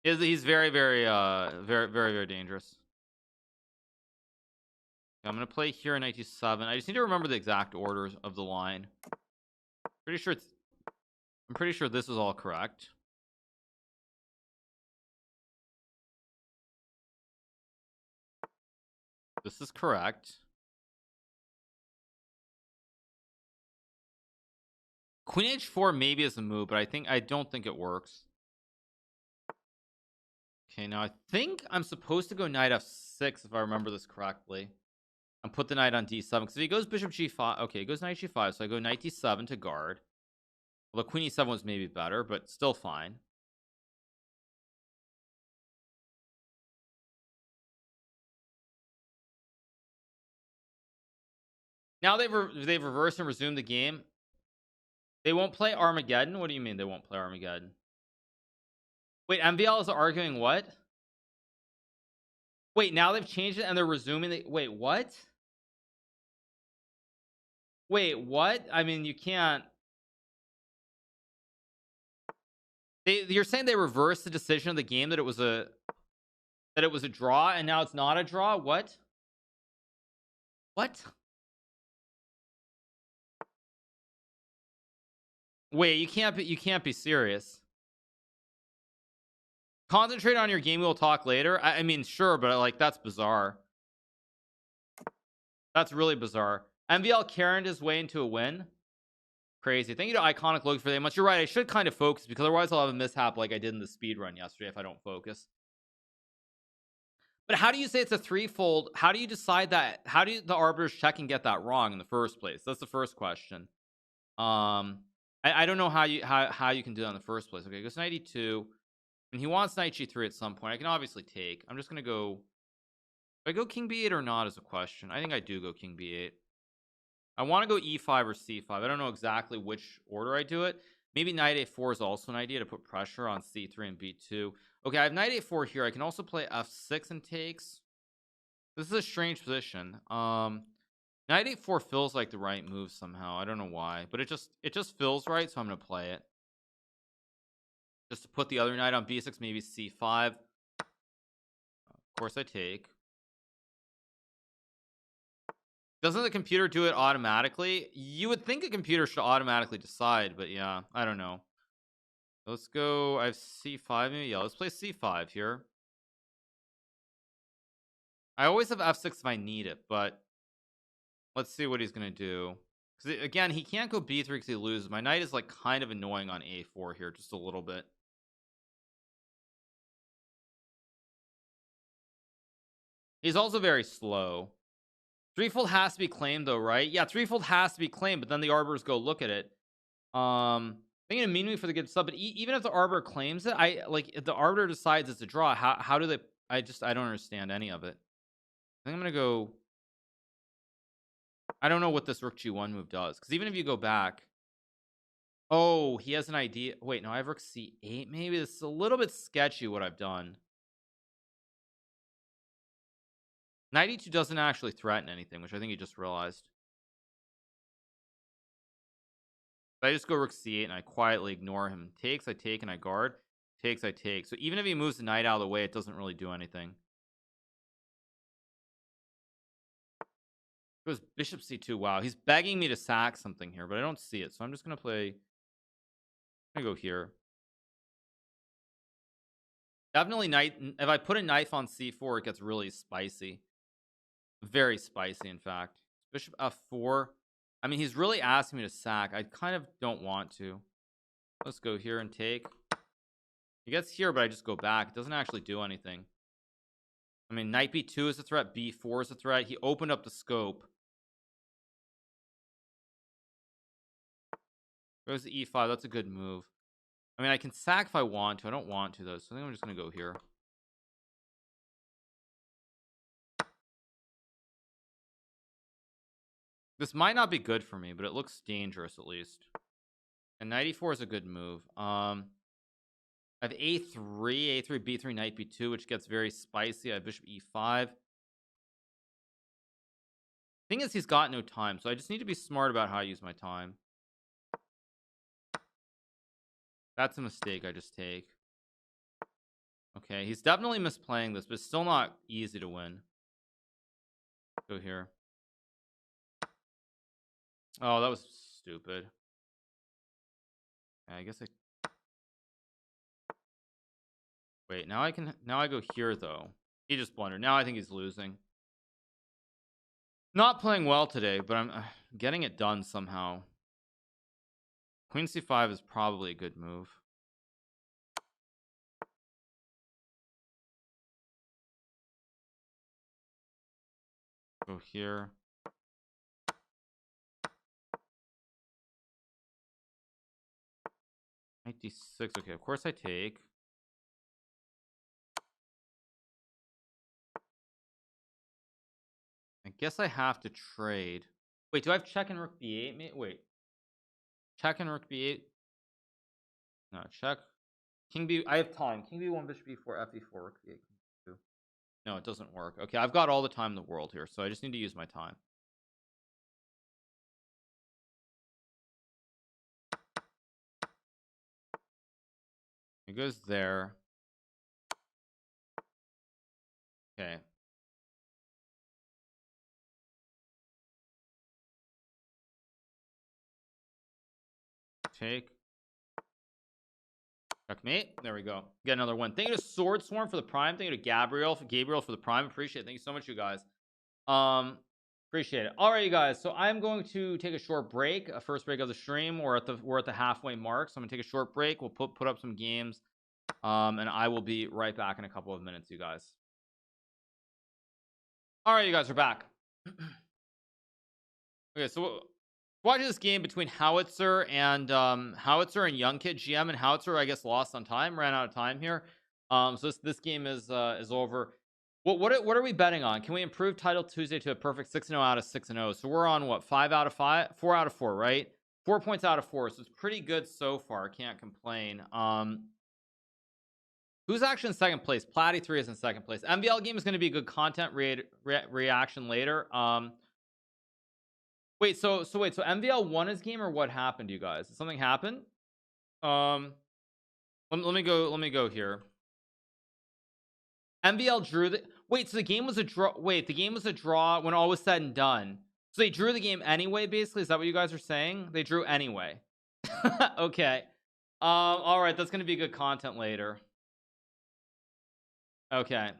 He's very dangerous. I'm gonna play here in 97. I just need to remember the exact orders of the line. I'm pretty sure this is all correct. This is correct. Queen h4 maybe is a move, but I don't think it works. Okay, now I think I'm supposed to go knight f6 if I remember this correctly. And put the knight on d7 because if he goes bishop g5, okay, he goes knight g5, so I go knight d7 to guard. Although queen e7 was maybe better, but still fine. Now they've reversed and resumed the game. They won't play Armageddon. What do you mean they won't play Armageddon? Wait, MVL is arguing what? Wait, now they've changed it and they're resuming the. Wait, what? Wait, what? I mean, you can't. You're saying they reversed the decision of the game that it was a draw and now it's not a draw? What? What? Wait, you can't be serious. Concentrate on your game. We'll talk later. I mean, sure, but like that's bizarre. That's really bizarre. MVL carried his way into a win. Crazy. Thank you to Iconic Logan for that much. You're right. I should kind of focus because otherwise I'll have a mishap like I did in the speed run yesterday if I don't focus. But how do you say it's a threefold? How do you decide that? How do the arbiters check and get that wrong in the first place? That's the first question. I don't know how you can do that in the first place. Okay, goes knight e2, and he wants knight g3 at some point. I can obviously take. I'm just gonna go. Do I go king b8 or not is a question. I think I do go king b8. I want to go e5 or c5. I don't know exactly which order I do it. Maybe knight a4 is also an idea to put pressure on c3 and b2. Okay, I have knight a4 here. I can also play f6 and takes. This is a strange position. Knight a4 feels like the right move somehow. I don't know why, but it just feels right, so I'm gonna play it. just to put the other knight on b6, maybe c5. Of course I take. Doesn't the computer do it automatically? You would think a computer should automatically decide, but yeah, I don't know. Let's go. I have c5 maybe. Yeah, let's play c5 here. I always have f6 if I need it, but let's see what he's gonna do. Because again, he can't go b3 because he loses. My knight is like kind of annoying on a4 here, just a little bit. He's also very slow. Threefold has to be claimed though, right? Yeah, threefold has to be claimed, but then the arbiters go look at it. They're gonna mean me for the good stuff, but even if the arbiter claims it, I like if the arbiter decides it's a draw, how do they? I don't understand any of it. I think I'm gonna go. I don't know what this rook g1 move does, because even if you go back, oh, he has an idea. Wait, no, I have rook c8. Maybe this is a little bit sketchy what I've done. Knight e2 doesn't actually threaten anything, which I think he just realized. I just go rook c8 and I quietly ignore him. Takes, I take, and I guard. Takes, I take. So even if he moves the knight out of the way, it doesn't really do anything. It goes bishop c2. Wow, he's begging me to sack something here, but I don't see it. So I'm just gonna play. I'm gonna go here. Definitely knight. If I put a knife on c4, it gets really spicy. Very spicy, in fact. Bishop f4. I mean, he's really asking me to sack. I kind of don't want to. Let's go here and take. He gets here, but I just go back. It doesn't actually do anything. I mean, knight b2 is a threat. b4 is a threat. He opened up the scope. Goes to e5. That's a good move. I mean, I can sack if I want to. I don't want to, though. So I think I'm just going to go here. This might not be good for me, but it looks dangerous at least. And knight e4 is a good move. I have a3, b3, knight b2, which gets very spicy. I have bishop e5. Thing is, he's got no time, so I just need to be smart about how I use my time. That's a mistake I just take. Okay, he's definitely misplaying this, but it's still not easy to win. Go here. Oh, that was stupid. I guess I... Wait, now I go here, though. He just blundered. Now I think he's losing. Not playing well today, but I'm getting it done somehow. Queen c5 is probably a good move. Go here. Knight d6. Okay, of course I take. I guess I have to trade. Wait, do I have check and rook b8? Wait. Check and rook b8. No, check. King b. I have time. King b1, bishop b4, f e4, rook b8. No, it doesn't work. Okay, I've got all the time in the world here, so I just need to use my time. It goes there. Okay. Take. Checkmate. There we go. Get another one. Thank you to Sword Swarm for the prime. Thank you to Gabriel for the prime. Appreciate it. Thank you so much, you guys. Appreciate it. All right, you guys. So I'm going to take a short break. A first break of the stream. We're at the halfway mark. So I'm gonna take a short break. We'll put up some games. And I will be right back in a couple of minutes, you guys. All right, you guys are back. Okay, so watching this game between Howitzer and Young Kid GM, and Howitzer, I guess, lost on time, ran out of time here. So this game is over. What are we betting on? Can we improve Title Tuesday to a perfect 6-0 out of 6-0? So we're on what, 5 out of 5, 4 out of 4, right? 4 points out of 4, so it's pretty good so far. Can't complain. Who's actually in second place? Platty 3 is in second place. MVL game is going to be good content reaction later. Wait, so MVL won his game, or what happened, you guys? Did something happen? Let me go here. MVL drew the wait, so the game was a draw. Wait, the game was a draw when all was said and done. So they drew the game anyway, basically. Is that what you guys are saying? They drew anyway. Okay. All right, that's gonna be good content later. Okay.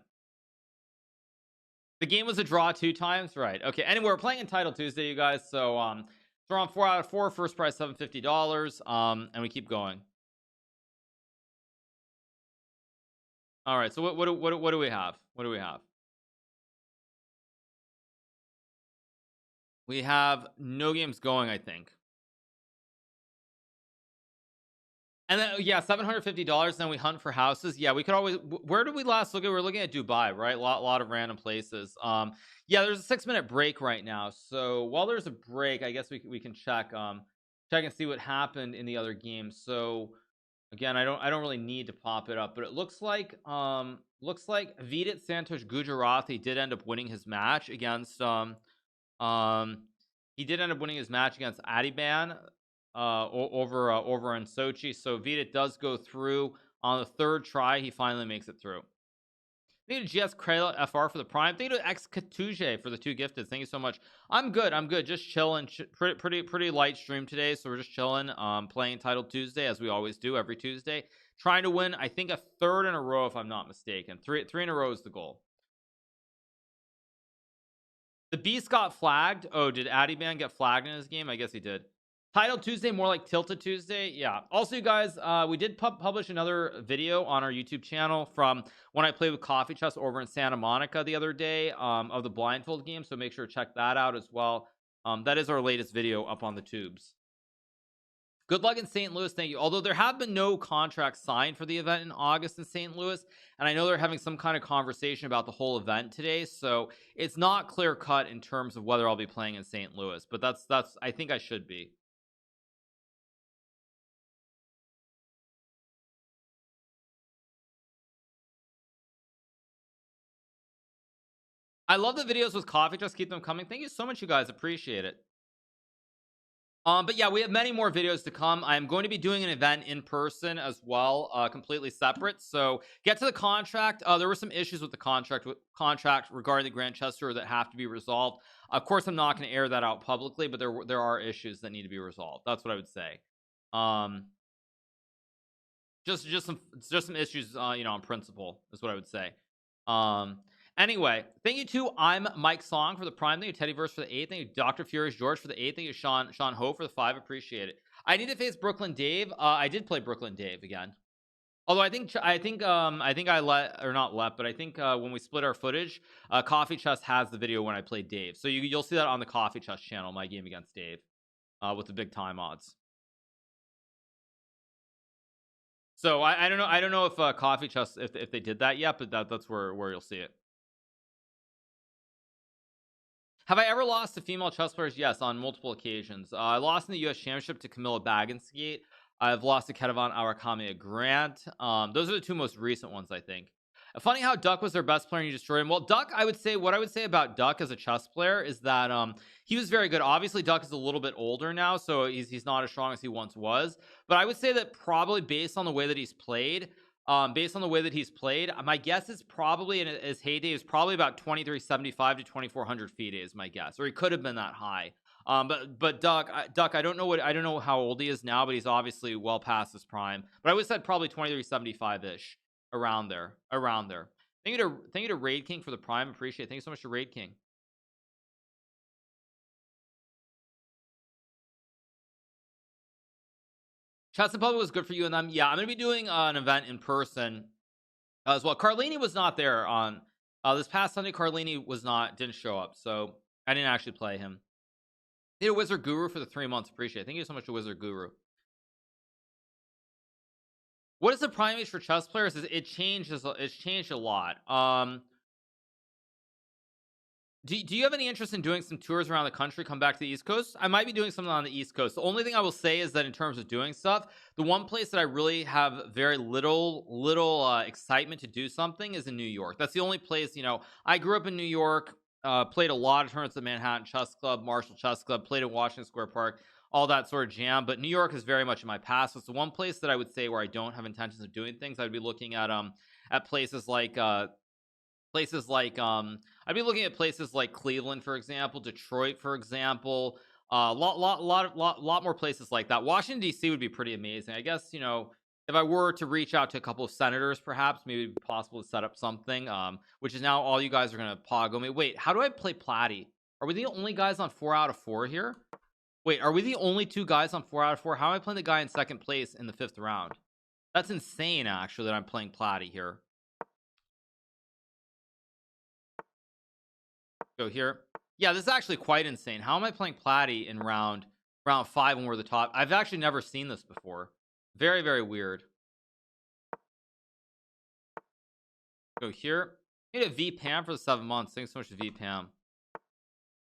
The game was a draw 2 times, right? Okay. Anyway, we're playing Entitled Tuesday, you guys. So we're on 4 out of 4. First prize $750. And we keep going. All right. So what do we have? What do we have? We have no games going, I think. And then yeah, $750. Then we hunt for houses. Yeah, we could always. Where did we last look at? We're looking at Dubai, right? Lot of random places. Yeah, there's a 6-minute break right now. So while there's a break, I guess we can check and see what happened in the other games. So again, I don't really need to pop it up, but it looks like Vidit Santosh Gujarati did end up winning his match against he did end up winning his match against Adiban over in Sochi. So Vidit does go through on the 3rd try. He finally makes it through. Thank you to GS Krayla FR for the prime. Thank you to X Katuje for the 2 gifted. Thank you so much. I'm good. Just chilling. Pretty light stream today. So we're just chilling. Playing Entitled Tuesday as we always do every Tuesday. Trying to win, I think, a 3rd in a row if I'm not mistaken. Three in a row is the goal. The Beast got flagged. Oh, did Adiban get flagged in his game? I guess he did. Title Tuesday, more like Tilted Tuesday. Yeah. Also, you guys, we did publish another video on our YouTube channel from when I played with Coffee Chess over in Santa Monica the other day of the blindfold game. So make sure to check that out as well. That is our latest video up on the tubes. Good luck in St. Louis. Thank you. Although there have been no contracts signed for the event in August in St. Louis, and I know they're having some kind of conversation about the whole event today, so it's not clear cut in terms of whether I'll be playing in St. Louis, but that's I think I should be. I love the videos with Coffee. Just keep them coming. Thank you so much, you guys. Appreciate it. But yeah, we have many more videos to come. I'm going to be doing an event in person as well, completely separate. So get to the contract. There were some issues with the contract regarding the Grand Chess Tour that have to be resolved. Of course, I'm not going to air that out publicly, but there are issues that need to be resolved. That's what I would say. Just some issues, on principle is what I would say. Anyway, thank you to I'm Mike Song for the prime. Thank you Teddyverse for the 8. Thank you Dr. Furious George for the 8. Thank you Sean Ho for the 5. Appreciate it. I need to face Brooklyn Dave. I did play Brooklyn Dave again. Although I think I let, or not let, but I think when we split our footage, Coffee Chess has the video when I played Dave. So you'll see that on the Coffee Chess channel, my game against Dave, with the big time odds. So I don't know if Coffee Chess if they did that yet, but that's where you'll see it. Have I ever lost to female chess players? Yes, on multiple occasions. I lost in the U.S. Championship to Camilla Baginskate. I've lost to Ketevan Arakami Grant. Those are the 2 most recent ones, I think. Funny how Duck was their best player and you destroyed him. Well, Duck, what I would say about Duck as a chess player is that he was very good. Obviously, Duck is a little bit older now, so he's not as strong as he once was. But I would say that probably based on the way that he's played, my guess is probably in his heyday is probably about 2375 to 2400 FIDE is my guess, or he could have been that high. But Duck, I don't know how old he is now, but he's obviously well past his prime. But I would have said probably 2375 ish, around there. Thank you to Raid King for the prime. Appreciate it. Thank you so much to Raid King. Chess and Public was good for you and them. Yeah, I'm going to be doing an event in person as well. Carlini was not there on this past Sunday. Carlini didn't show up, so I didn't actually play him. Thank you to Wizard Guru for the 3 months. Appreciate it. Thank you so much to Wizard Guru. What is the prime age for chess players? It's changed a lot. Do you have any interest in doing some tours around the country? Come back to the East Coast? I might be doing something on the East Coast. The only thing I will say is that in terms of doing stuff, the one place that I really have very little excitement to do something is in New York. That's the only place, I grew up in New York, played a lot of tournaments at Manhattan Chess Club, Marshall Chess Club, played at Washington Square Park, all that sort of jam. But New York is very much in my past. So it's the one place that I would say where I don't have intentions of doing things. I'd be looking at places like I'd be looking at places like Cleveland, for example, Detroit, for example, lot more places like that. Washington D.C. would be pretty amazing. I guess, you know, if I were to reach out to a couple of senators, perhaps maybe it'd be possible to set up something. Which is now all you guys are gonna pog me. Wait, how do I play Platy? Are we the only guys on 4 out of 4 here? Wait, are we the only 2 guys on 4 out of 4? How am I playing the guy in second place in the 5th round? That's insane, actually, that I'm playing Platy here. Go here. Yeah, this is actually quite insane. How am I playing Platy in round 5 when we're the top? I've actually never seen this before. Very, very weird. Go here. Need a VPAM for the 7 months. Thanks so much to VPAM.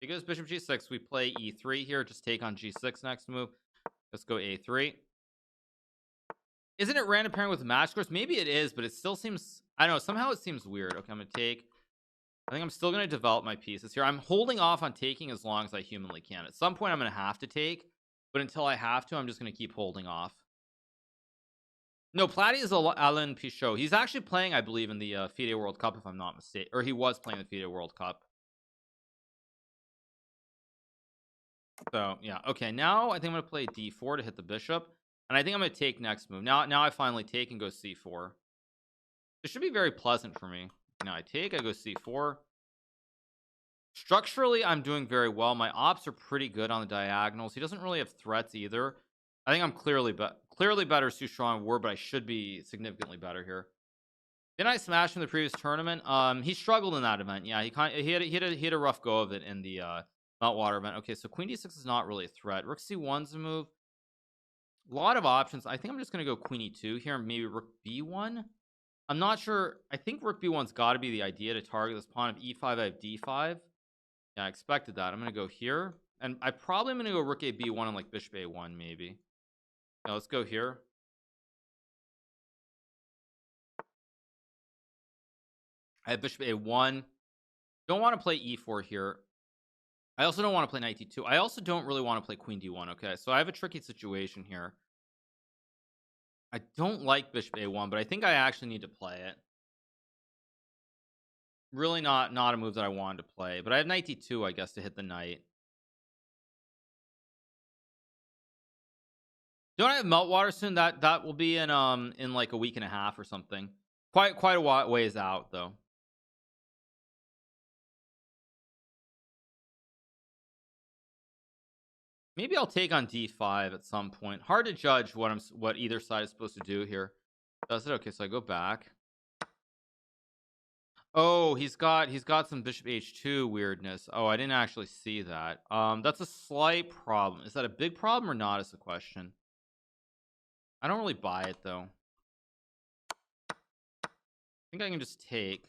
He goes bishop g6. We play e3 here. Just take on g6 next move. Let's go a3. Isn't it random pairing with match scores? Maybe it is, but it still seems, I don't know, somehow it seems weird. Okay, I'm gonna take. I think I'm still gonna develop my pieces here. I'm holding off on taking as long as I humanly can. At some point I'm gonna have to take, but until I have to, I'm just gonna keep holding off. No, Platy is Alan Pichot. He's actually playing, I believe, in the FIDE World Cup, if I'm not mistaken, or he was playing the FIDE World Cup. So yeah, okay, now I think I'm gonna play d4 to hit the bishop, and I think I'm gonna take next move. Now I finally take and go c4. This should be very pleasant for me. Now I take, I go c4. Structurally, I'm doing very well. My ops are pretty good on the diagonals. He doesn't really have threats either. I think I'm clearly better Su Strong War, but I should be significantly better here. Didn't I smash him in the previous tournament? He struggled in that event. Yeah, he had a rough go of it in the Meltwater event. Okay, so Queen d6 is not really a threat. Rook c1's a move. A lot of options. I think I'm just gonna go Queen e2 here. Maybe Rook b1. I'm not sure. I think Rook b1's got to be the idea to target this pawn. Of e5, I have d5. Yeah, I expected that. I'm gonna go here, and I probably am gonna go Rook a b1 and like Bishop a1 maybe. Now let's go here. I have Bishop a1. Don't want to play e4 here. I also don't want to play knight d2. I also don't really want to play Queen d1. Okay, so I have a tricky situation here. I don't like Bishop a1, but I think I actually need to play it. Really not a move that I wanted to play, but I have knight d2, I guess, to hit the knight. Don't I have Meltwater soon? That will be in like a week and a half or something. Quite a ways out though. Maybe I'll take on d5 at some point. Hard to judge what either side is supposed to do here. Does it? Okay, so I go back. Oh, he's got some bishop h2 weirdness. Oh, I didn't actually see that. That's a slight problem. Is that a big problem or not is the question. I don't really buy it though. I think I can just take.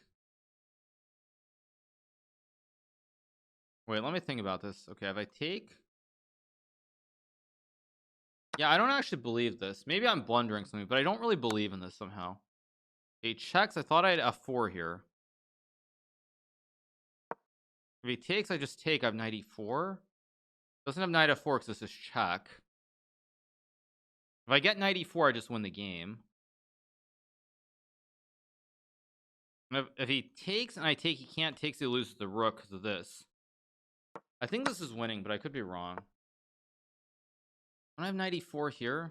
Wait, let me think about this. Okay, if I take. Yeah, I don't actually believe this. Maybe I'm blundering something, but I don't really believe in this somehow. He checks. I thought I had f4 here. If he takes, I just take. I have knight e4. Doesn't have knight f4 because this is check. If I get knight e4, I just win the game. And if he takes and I take, he can't take, so he loses the rook because of this. I think this is winning, but I could be wrong. I have knight e4 here.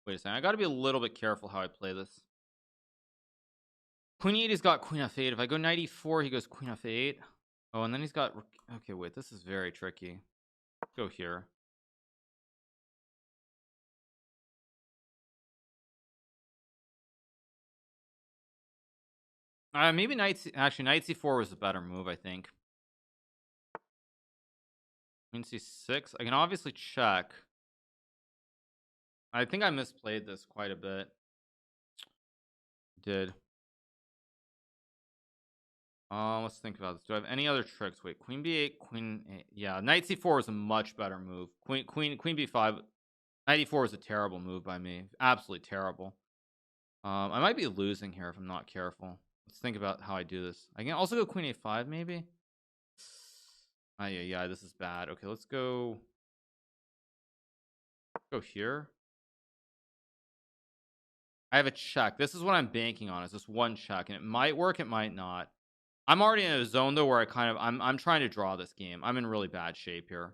Wait a second. I got to be a little bit careful how I play this. Queen e8, he's got queen f8. If I go knight e4, he goes queen f8. Oh, and then he's got. Okay, wait. This is very tricky. Let's go here. Maybe knight c4 was a better move, I think. Queen c6. I can obviously check. I think I misplayed this quite a bit. Did. Let's think about this. Do I have any other tricks? Wait, queen b8, queen a. Yeah, knight c4 is a much better move. Queen b5. Knight e4 is a terrible move by me. Absolutely terrible. I might be losing here if I'm not careful. Let's think about how I do this. I can also go queen a5 maybe. Yeah, this is bad. Okay, let's go. Go here. I have a check. This is what I'm banking on, is this one check, and it might work, it might not. I'm already in a zone though where I'm trying to draw this game. I'm in really bad shape here.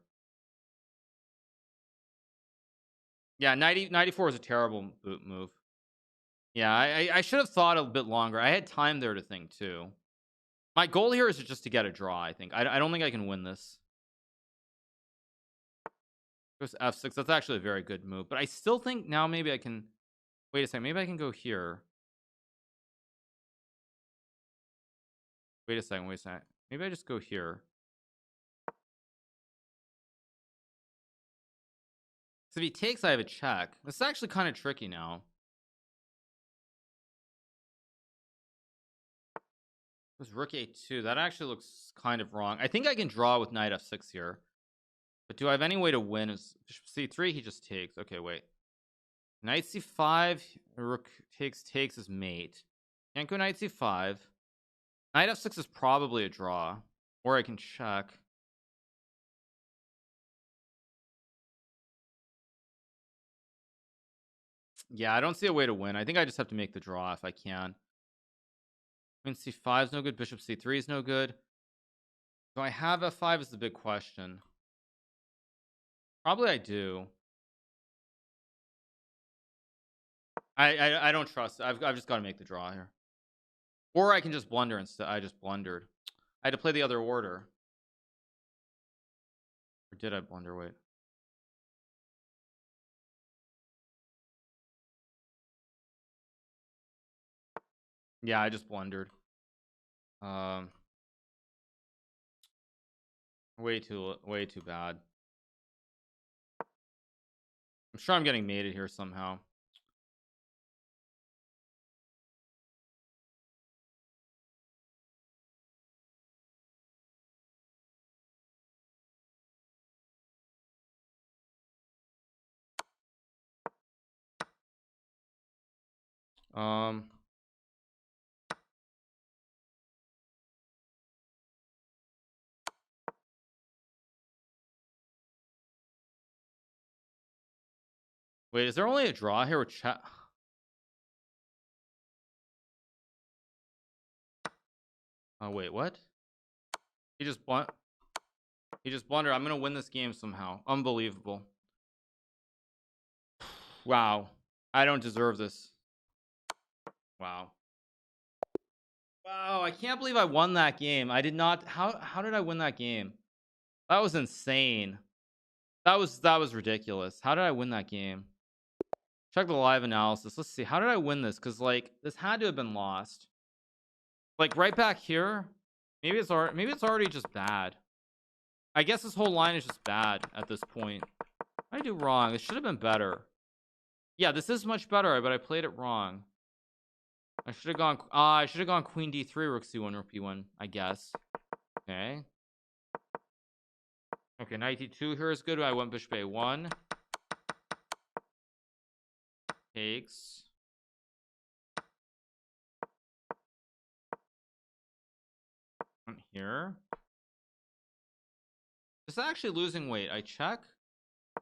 Yeah, 94 is a terrible boot move. Yeah, I should have thought a bit longer. I had time there to think too. My goal here is just to get a draw, I think. I don't think I can win this. Goes f6. That's actually a very good move. But I still think now maybe I can... Wait a second. Maybe I can go here. Wait a second. Maybe I just go here. So if he takes, I have a check. This is actually kind of tricky now. It was rook a2. That actually looks kind of wrong. I think I can draw with knight f6 here. But do I have any way to win? Is bishop c3, he just takes. Okay, wait. Knight c5, rook takes his mate. Can't go knight c5. Knight f6 is probably a draw. Or I can check. Yeah, I don't see a way to win. I think I just have to make the draw if I can. Queen c5 is no good. Bishop c3 is no good. Do I have f5 is the big question. Probably I do. I don't trust it. I've just got to make the draw here. Or I can just blunder instead. I just blundered. I had to play the other order. Or did I blunder? Wait. Yeah, I just blundered. Way too bad. I'm sure I'm getting mated here somehow. Wait, is there only a draw here with chat? Oh wait, what? He just blundered. I'm gonna win this game somehow. Unbelievable. Wow. I don't deserve this. Wow. Wow, I can't believe I won that game. I did not. How did I win that game? That was insane. That was ridiculous. How did I win that game? Check the live analysis. Let's see. How did I win this? Because like this had to have been lost. Like right back here. Maybe it's already just bad. I guess this whole line is just bad at this point. What did I do wrong? This should have been better. Yeah, this is much better, but I played it wrong. I should have gone queen d3, rook c1, rook b1, I guess. Okay. Okay, knight d2 here is good. I went bishop a1. Takes. Went here. This is actually losing weight. I check.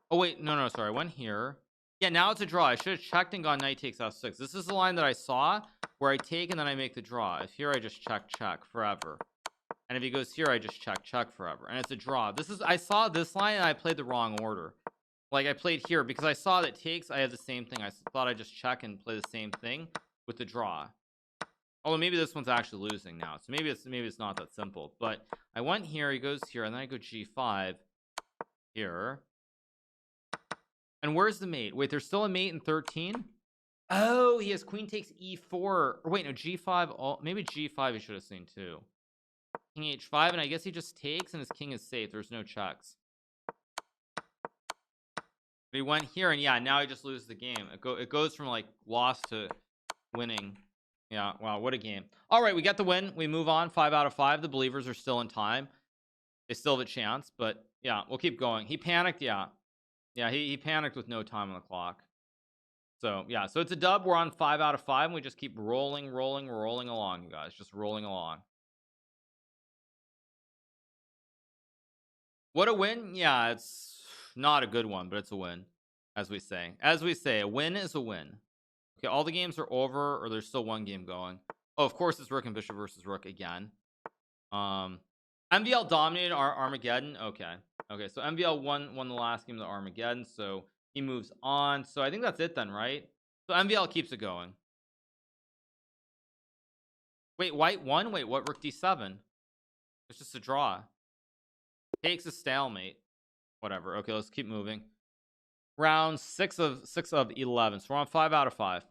Oh wait, no, sorry. I went here. Yeah, now it's a draw. I should have checked and gone knight takes f6. This is the line that I saw where I take and then I make the draw. If here I just check forever. And if he goes here, I just check forever. And it's a draw. I saw this line and I played the wrong order. Like I played here because I saw that takes, I have the same thing. I thought I'd just check and play the same thing with the draw. Although maybe this one's actually losing now. So maybe it's not that simple. But I went here, he goes here, and then I go g5 here. And where's the mate? Wait, there's still a mate in 13? Oh, he has queen takes e4. Or wait, no, g5. Oh, maybe g5 he should have seen too. King h5, and I guess he just takes and his king is safe. There's no checks. But he went here, and yeah, now he just loses the game. It goes from like loss to winning. Yeah, wow, what a game. All right, we got the win. We move on. 5 out of 5. The believers are still in time. They still have a chance, but yeah, we'll keep going. He panicked, yeah. Yeah, he panicked with no time on the clock. So, yeah, so it's a dub. We're on 5 out of 5, and we just keep rolling along, you guys. Just rolling along. What a win. Yeah, it's not a good one, but it's a win. as we say, a win is a win. Okay, all the games are over, or there's still one game going. Oh, of course, it's rook and bishop versus rook again. MVL dominated our Armageddon. Okay, so MVL won the last game of the Armageddon, so he moves on. So I think that's it then, right? So MVL keeps it going. Wait, white won? Wait, what? Rook d7. It's just a draw. Takes a stalemate. Whatever. Okay, let's keep moving. Round 6 of 11. So we're on 5 out of 5.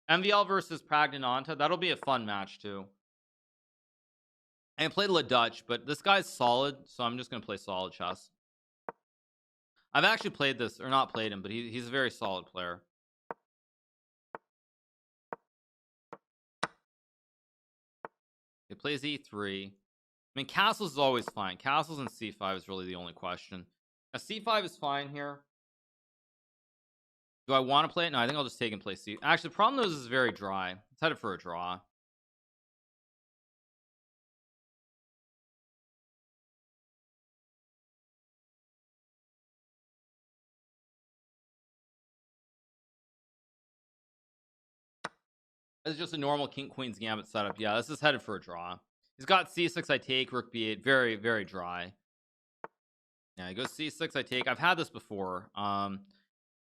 MVL versus Pragnananta. That'll be a fun match too. I played Le Dutch, but this guy's solid, so I'm just gonna play solid chess. I've actually played this, or not played him, but he's a very solid player. He plays e3. I mean, castles is always fine. Castles and c5 is really the only question. Now, c5 is fine here. Do I want to play it? No, I think I'll just take and play c. Actually, the problem though is it's very dry. It's headed for a draw. It's just a normal king queen's gambit setup. Yeah, this is headed for a draw. He's got c6, I take, rook b8. Very, very dry. Yeah, he goes c6, I take. I've had this before. I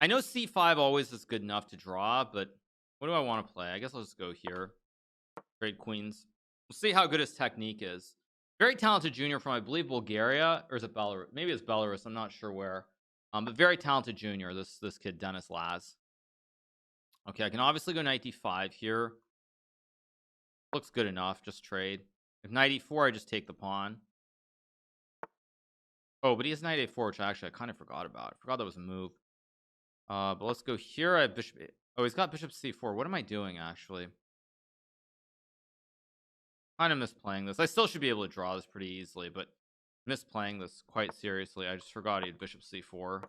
know c5 always is good enough to draw, but what do I want to play? I guess I'll just go here. Trade queens. We'll see how good his technique is. Very talented junior from, I believe, Bulgaria, or is it Belarus? Maybe it's Belarus. I'm not sure where. But very talented junior. This kid, Denis Laz. Okay, I can obviously go knight d5 here. Looks good enough. Just trade. If knight e4, I just take the pawn. Oh, but he has knight a4, which actually I kind of forgot about. I forgot that was a move. But let's go here. I have bishop. Oh, he's got bishop c4. What am I doing, actually? Kind of misplaying this. I still should be able to draw this pretty easily, but misplaying this quite seriously. I just forgot he had bishop c4.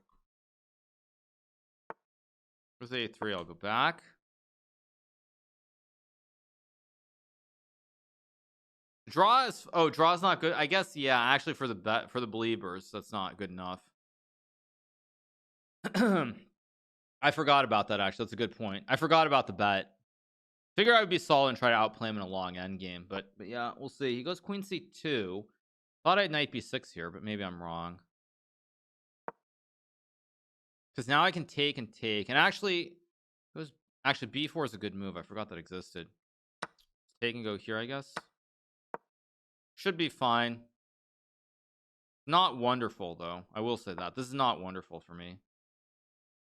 Where's a3? I'll go back. Draw is draw's not good. I guess yeah. Actually, for the believers, that's not good enough. I forgot about that. Actually, that's a good point. I forgot about the bet. Figure I would be solid and try to outplay him in a long end game, but yeah, we'll see. He goes queen c2. Thought I had knight b6 here, but maybe I'm wrong. Because now I can take and take, and actually b4 is a good move. I forgot that existed. Let's take and go here, I guess. Should be fine. Not wonderful though. I will say that this is not wonderful for me.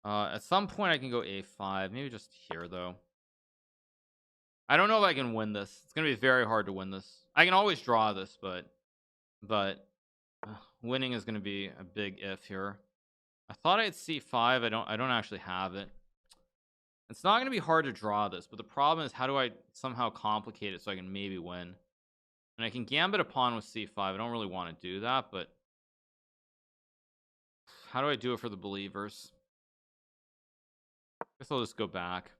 At some point I can go a5. Maybe just here though. I don't know if I can win this. It's gonna be very hard to win this. I can always draw this, but winning is gonna be a big if here. I thought I had c5. I don't actually have it. It's not gonna be hard to draw this, but the problem is how do I somehow complicate it so I can maybe win? And I can gambit a pawn with c5. I don't really want to do that, but how do I do it for the believers? I guess I'll just go back.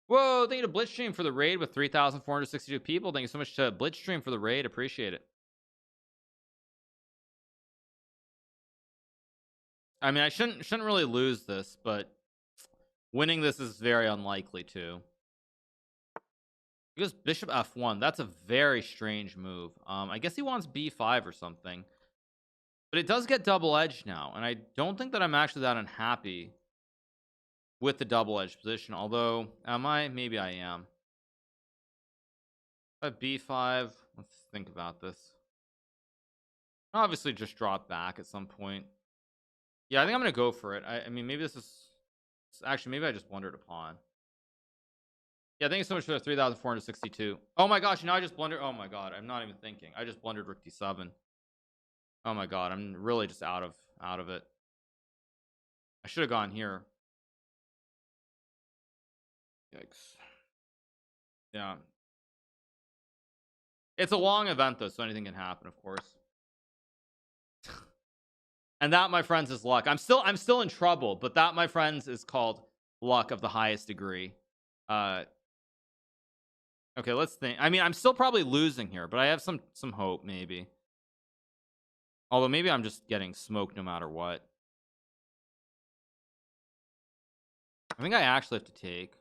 Whoa, thank you to Blitzstream for the raid with 3,462 people. Thank you so much to Blitzstream for the raid. Appreciate it. I mean, I shouldn't really lose this, but winning this is very unlikely too. He goes bishop f1. That's a very strange move. I guess he wants b5 or something. But it does get double-edged now, and I don't think that I'm actually that unhappy with the double-edged position. Although, am I? Maybe I am. If I have b5, let's think about this. I'll obviously just drop back at some point. Yeah, I think I'm going to go for it. I mean, maybe this is... Actually, maybe I just blundered a pawn. Yeah, thank you so much for the 3,462. Oh my gosh, now I just blundered. Oh my god, I'm not even thinking. I just blundered rook d7. Oh my god, I'm really just out of it. I should have gone here. Yikes. Yeah. It's a long event though, so anything can happen, of course. And that, my friends, is luck. I'm still in trouble, but that, my friends, is called luck of the highest degree. Okay, let's think. I mean, I'm still probably losing here, but I have some hope, maybe. Although maybe I'm just getting smoked no matter what. I think I actually have to take.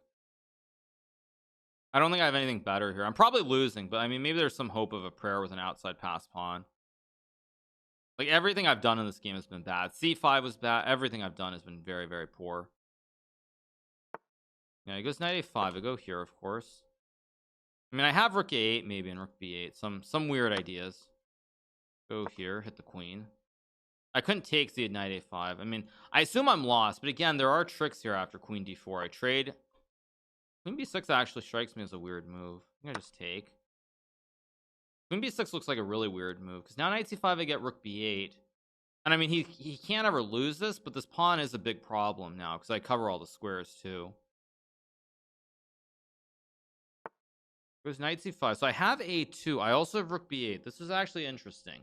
I don't think I have anything better here. I'm probably losing, but I mean, maybe there's some hope of a prayer with an outside pass pawn. Like, everything I've done in this game has been bad. C5 was bad. Everything I've done has been very, very poor. Yeah, he goes knight a5. I go here, of course. I mean, I have rook a8 maybe and rook b8. Some weird ideas. Go here, hit the queen. I couldn't take the knight a5. I mean, I assume I'm lost, but again, there are tricks here after queen d4. I trade. Queen b6 actually strikes me as a weird move. I'm gonna just take. Queen b6 looks like a really weird move because now knight c5 I get rook b8. And I mean, he can't ever lose this, but this pawn is a big problem now because I cover all the squares too. There's knight c5. So I have a2. I also have rook b8. This is actually interesting.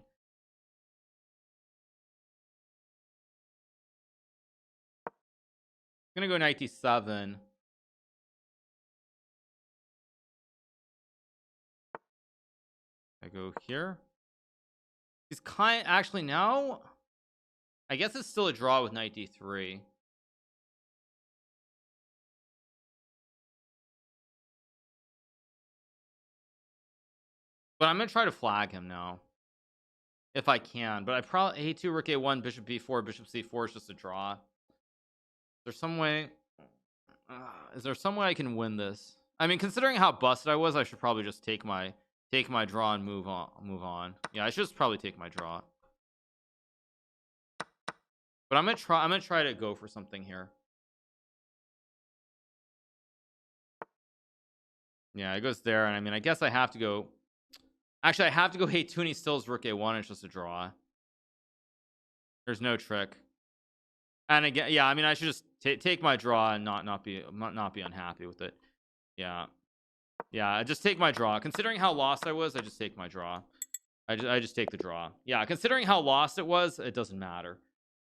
I'm gonna go knight d7. I go here. He's actually now. I guess it's still a draw with knight d3. But I'm gonna try to flag him now if I can. But I probably a2, rook a1, bishop b4, bishop c4 is just a draw. Is there some way? Is there some way I can win this? I mean, considering how busted I was, I should probably just take my draw and move on. Yeah, I should just probably take my draw. But I'm gonna try to go for something here. Yeah, it goes there, and I mean, I guess I have to go. Actually, I have to go a2, and he still has rook a1. It's just a draw. There's no trick. And again, yeah, I mean, I should just take my draw and not be unhappy with it. Yeah, I just take my draw. Considering how lost I was, I just take my draw. I just take the draw. Yeah, considering how lost it was, it doesn't matter.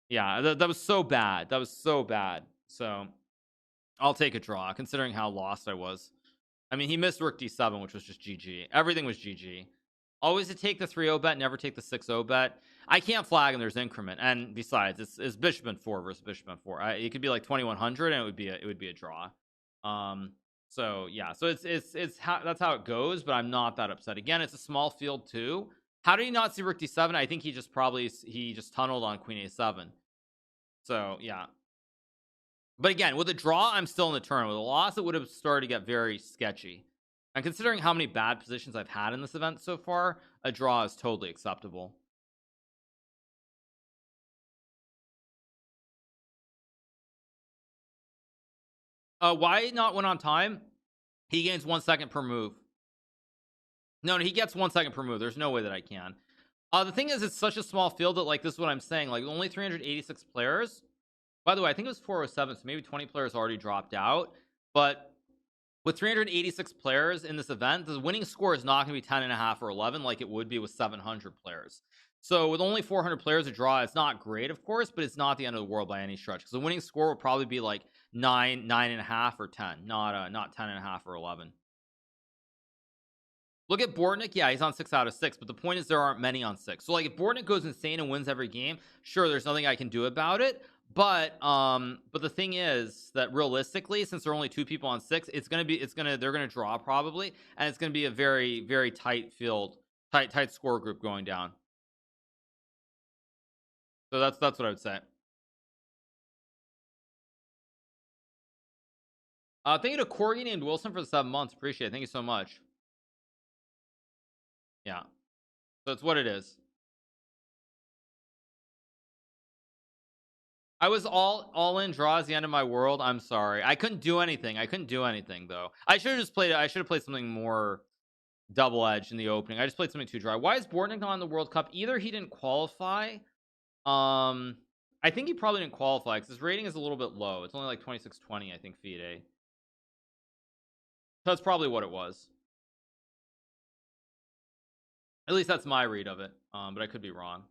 Yeah, that was so bad. That was so bad. So I'll take a draw, considering how lost I was. I mean, he missed rook d7, which was just GG. Everything was GG. Always to take the 3-0 bet, never take the 6-0 bet. I can't flag him. There's increment, and besides, it's bishop and 4 versus bishop and 4. It could be like 2100, and it would be a draw. So yeah, so that's how it goes. But I'm not that upset. Again, it's a small field too. How did he not see rook d7? I think he just tunneled on queen a7. So yeah. But again, with a draw, I'm still in the turn. With a loss, it would have started to get very sketchy. And considering how many bad positions I've had in this event so far, a draw is totally acceptable. Why not win on time? He gains 1 second per move. No, he gets 1 second per move. There's no way that I can. The thing is, it's such a small field that, like, this is what I'm saying. Like, only 386 players. By the way, I think it was 407, so maybe 20 players already dropped out. But with 386 players in this event, the winning score is not going to be 10.5 or 11 like it would be with 700 players. So with only 400 players, a draw, it's not great, of course, but it's not the end of the world by any stretch. Because the winning score will probably be like 9.5 or 10, not 10.5 or 11. Look at Bortnyk. Yeah, he's on 6 out of 6, but the point is there aren't many on 6. So like, if Bortnyk goes insane and wins every game, sure, there's nothing I can do about it. But the thing is that realistically, since there are only 2 people on 6, they're gonna draw probably, and it's gonna be a very, very tight field, tight score group going down. So that's what I would say. Thank you to Corgi named Wilson for the 7 months. Appreciate it. Thank you so much. Yeah. So it's what it is. I was all in draws the end of my world. I'm sorry. I couldn't do anything. Though. I should have played something more double edged in the opening. I just played something too dry. Why is Bortnyk not in the World Cup? Either he didn't qualify. I think he probably didn't qualify because his rating is a little bit low. It's only like 2620, I think, FIDE. That's probably what it was. At least that's my read of it. But I could be wrong.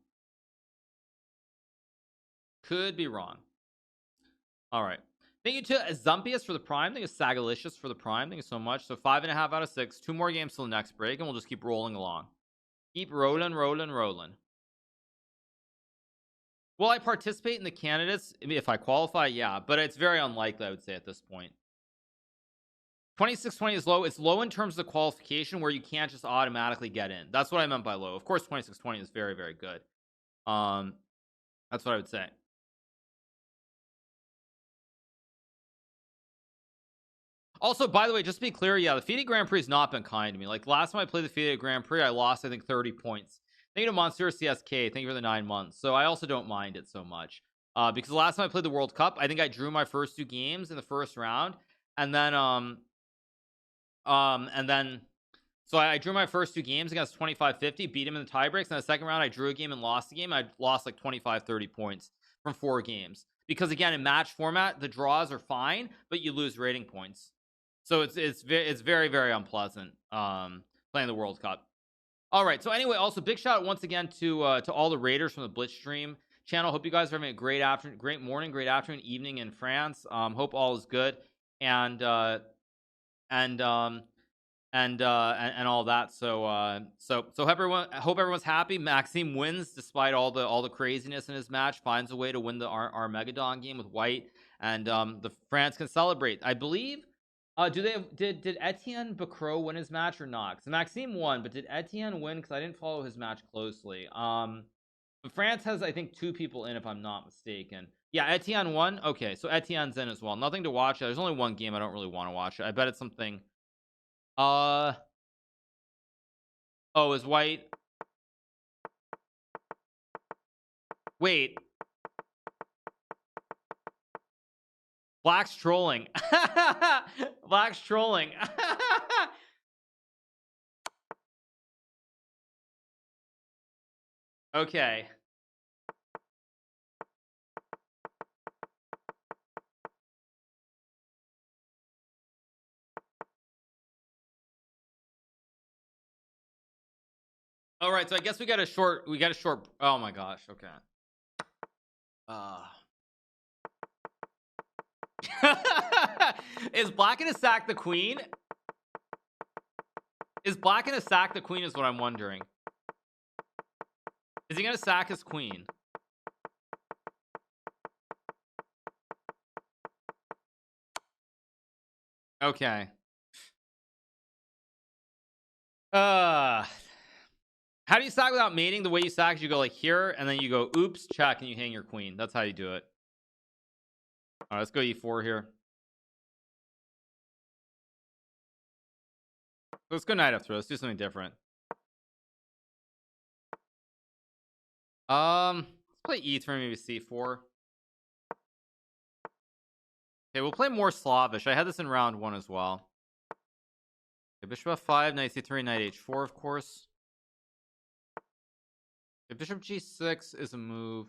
All right. Thank you to Zumpius for the prime. Thank you to Sagalicious for the prime. Thank you so much. So 5.5 out of 6. 2 more games till the next break, and we'll just keep rolling along. Keep rolling. Will I participate in the candidates? I mean, if I qualify, yeah, but it's very unlikely, I would say, at this point. 2620 is low. It's low in terms of the qualification where you can't just automatically get in. That's what I meant by low. Of course, 2620 is very, very good. That's what I would say. Also, by the way, just to be clear, yeah, the FIDE Grand Prix has not been kind to me. Like, last time I played the FIDE Grand Prix, I lost, I think, 30 points. Thank you to Monsieur CSK. Thank you for the 9 months. So I also don't mind it so much. Because the last time I played the World Cup, I think I drew my first 2 games in the first round. And then, so I drew my first 2 games against 25-50, beat him in the tiebreaks. And the second round, I drew a game and lost a game. I lost like 25-30 points from 4 games. Because again, in match format, the draws are fine, but you lose rating points. So it's very, very unpleasant playing the World Cup. All right. So anyway, also big shout out once again to all the raiders from the Blitzstream channel. Hope you guys are having a great afternoon, great morning, great afternoon, evening in France. Hope all is good and all that. So hope everyone's happy. Maxime wins despite all the craziness in his match. Finds a way to win the our Megadon game with white, and the France can celebrate. I believe. Did Etienne Bacro win his match or not? Because Maxime won, but did Etienne win? Because I didn't follow his match closely. But France has, I think, 2 people in, if I'm not mistaken. Yeah, Etienne won. Okay, so Etienne's in as well. Nothing to watch. There's only 1 game I don't really want to watch. I bet it's something. Oh, is white? Wait. Black's trolling. Black's trolling. Okay. All right, so I guess we got a short. Oh my gosh. Okay. Is Black gonna sack the queen? Is Black gonna sack the queen is what I'm wondering. Is he gonna sack his queen? Okay. How do you sack without mating? The way you sack is you go like here, and then you go oops, check, and you hang your queen. That's how you do it. All right, let's go e4 here. Let's go knight f3. Let's do something different. Let's play e3, maybe c4. Okay, we'll play more Slavish. I had this in round 1 as well. Okay, bishop f5, knight c3, knight h4, of course. Okay, bishop g6 is a move.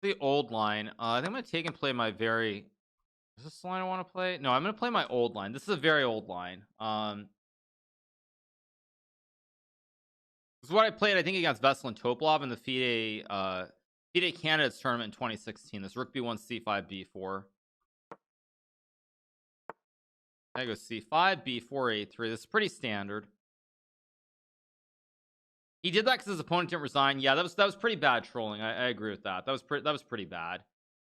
The old line. I think I'm gonna take and play my very. Is this the line I want to play? No, I'm gonna play my old line. This is a very old line. This is what I played, I think, against Vesel and Topolov in the FIDE Candidates tournament in 2016. This rook b1, c5, b4. I go c5, b4, a3. This is pretty standard. He did that because his opponent didn't resign. Yeah, that was pretty bad trolling. I agree with that. That was pretty bad.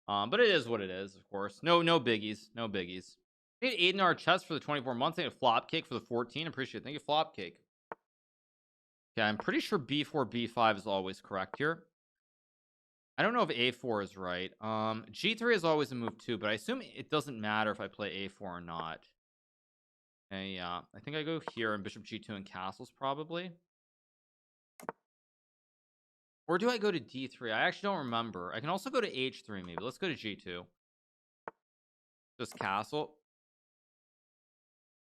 But it is what it is, of course. No biggies. No biggies. Thank you to Aiden chess for the 24 months. Thank you to Flop Cake for the 14. Appreciate it. Thank you, Flop Cake. Okay, I'm pretty sure b4, b5 is always correct here. I don't know if a4 is right. G3 is always a move too, but I assume it doesn't matter if I play a4 or not. Okay, yeah. I think I go here and bishop g2 and castles probably. Or do I go to d3? I actually don't remember. I can also go to h3 maybe. Let's go to g2. Just castle.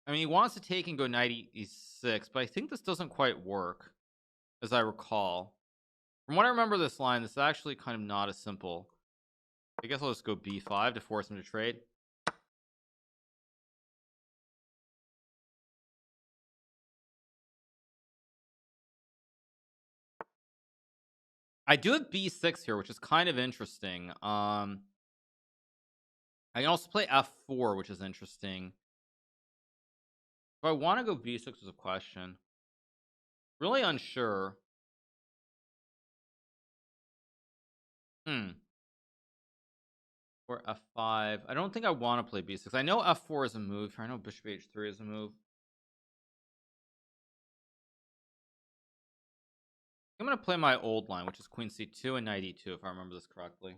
I mean, he wants to take and go knight e6, but I think this doesn't quite work, as I recall. From what I remember this line, this is actually kind of not as simple. I guess I'll just go b5 to force him to trade. I do have b6 here, which is kind of interesting. I can also play f4, which is interesting. If I want to go b6 is a question. Really unsure. Or f5. I don't think I want to play b6. I know f4 is a move here. I know bishop h3 is a move. I'm going to play my old line, which is queen c2 and knight e2, if I remember this correctly.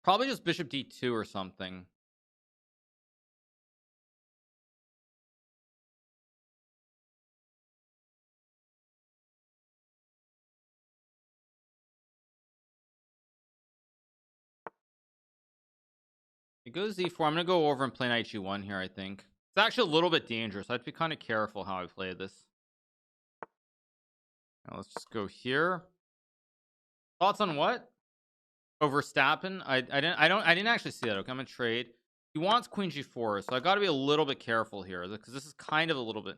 Probably just bishop d2 or something. It goes z4. I'm going to go over and play knight g1 here, I think. It's actually a little bit dangerous. I have to be kind of careful how I play this. Now let's just go here. Thoughts on what? Over Verstappen? I didn't actually see that. Okay, I'm gonna trade. He wants queen g4, so I got to be a little bit careful here because this is kind of a little bit.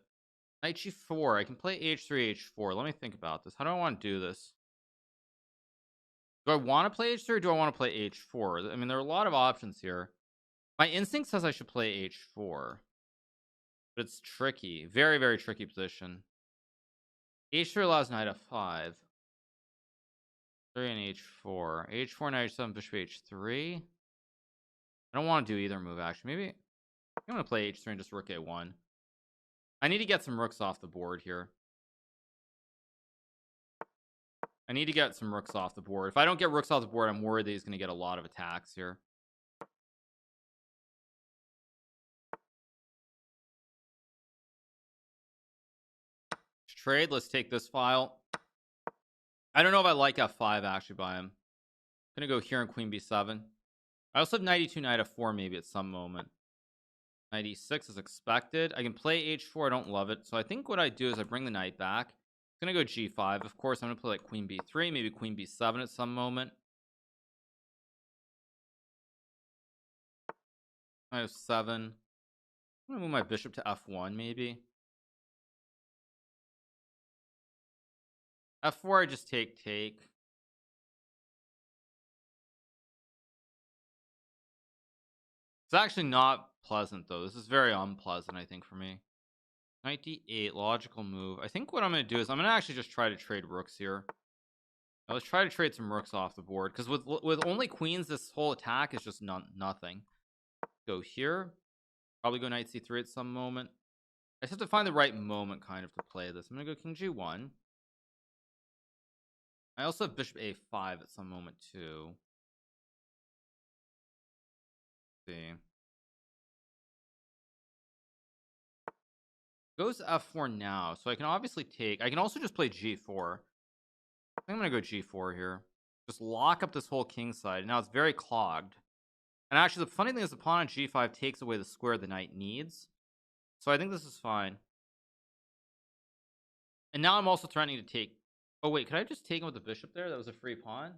Knight g4. I can play h3, h4. Let me think about this. How do I want to do this? Do I want to play h3 or do I want to play h4? I mean, there are a lot of options here. My instinct says I should play h4, but it's tricky. Very, very tricky position. h3 allows knight f5. 3 and h4. h4, knight h7, bishop h3. I don't want to do either move, actually. Maybe I'm going to play h3 and just rook a1. I need to get some rooks off the board here. I need to get some rooks off the board. If I don't get rooks off the board, I'm worried that he's going to get a lot of attacks here. Trade. Let's take this file. I don't know if I like f5 actually by him. I'm going to go here and queen b7. I also have knight e2, knight f4 maybe at some moment. Knight e6 is expected. I can play h4. I don't love it. So I think what I do is I bring the knight back. I'm going to go g5. Of course, I'm going to play like queen b3, maybe queen b7 at some moment. Knight f7. I'm going to move my bishop to f1 maybe. f4, I just take. It's actually not pleasant, though. This is very unpleasant, I think, for me. Knight d8, logical move. I think what I'm going to do is I'm going to actually just try to trade rooks here. Now, let's try to trade some rooks off the board, because with only queens, this whole attack is just nothing. Go here. Probably go knight c3 at some moment. I just have to find the right moment, kind of, to play this. I'm going to go king g1. I also have bishop a5 at some moment, too. Let's see. Goes f4 now, so I can obviously take. I can also just play g4. I think I'm gonna go g4 here. Just lock up this whole king side. Now it's very clogged. And actually, the funny thing is, the pawn on g5 takes away the square the knight needs. So I think this is fine. And now I'm also threatening to take. Oh wait, could I just take him with the bishop there? That was a free pawn.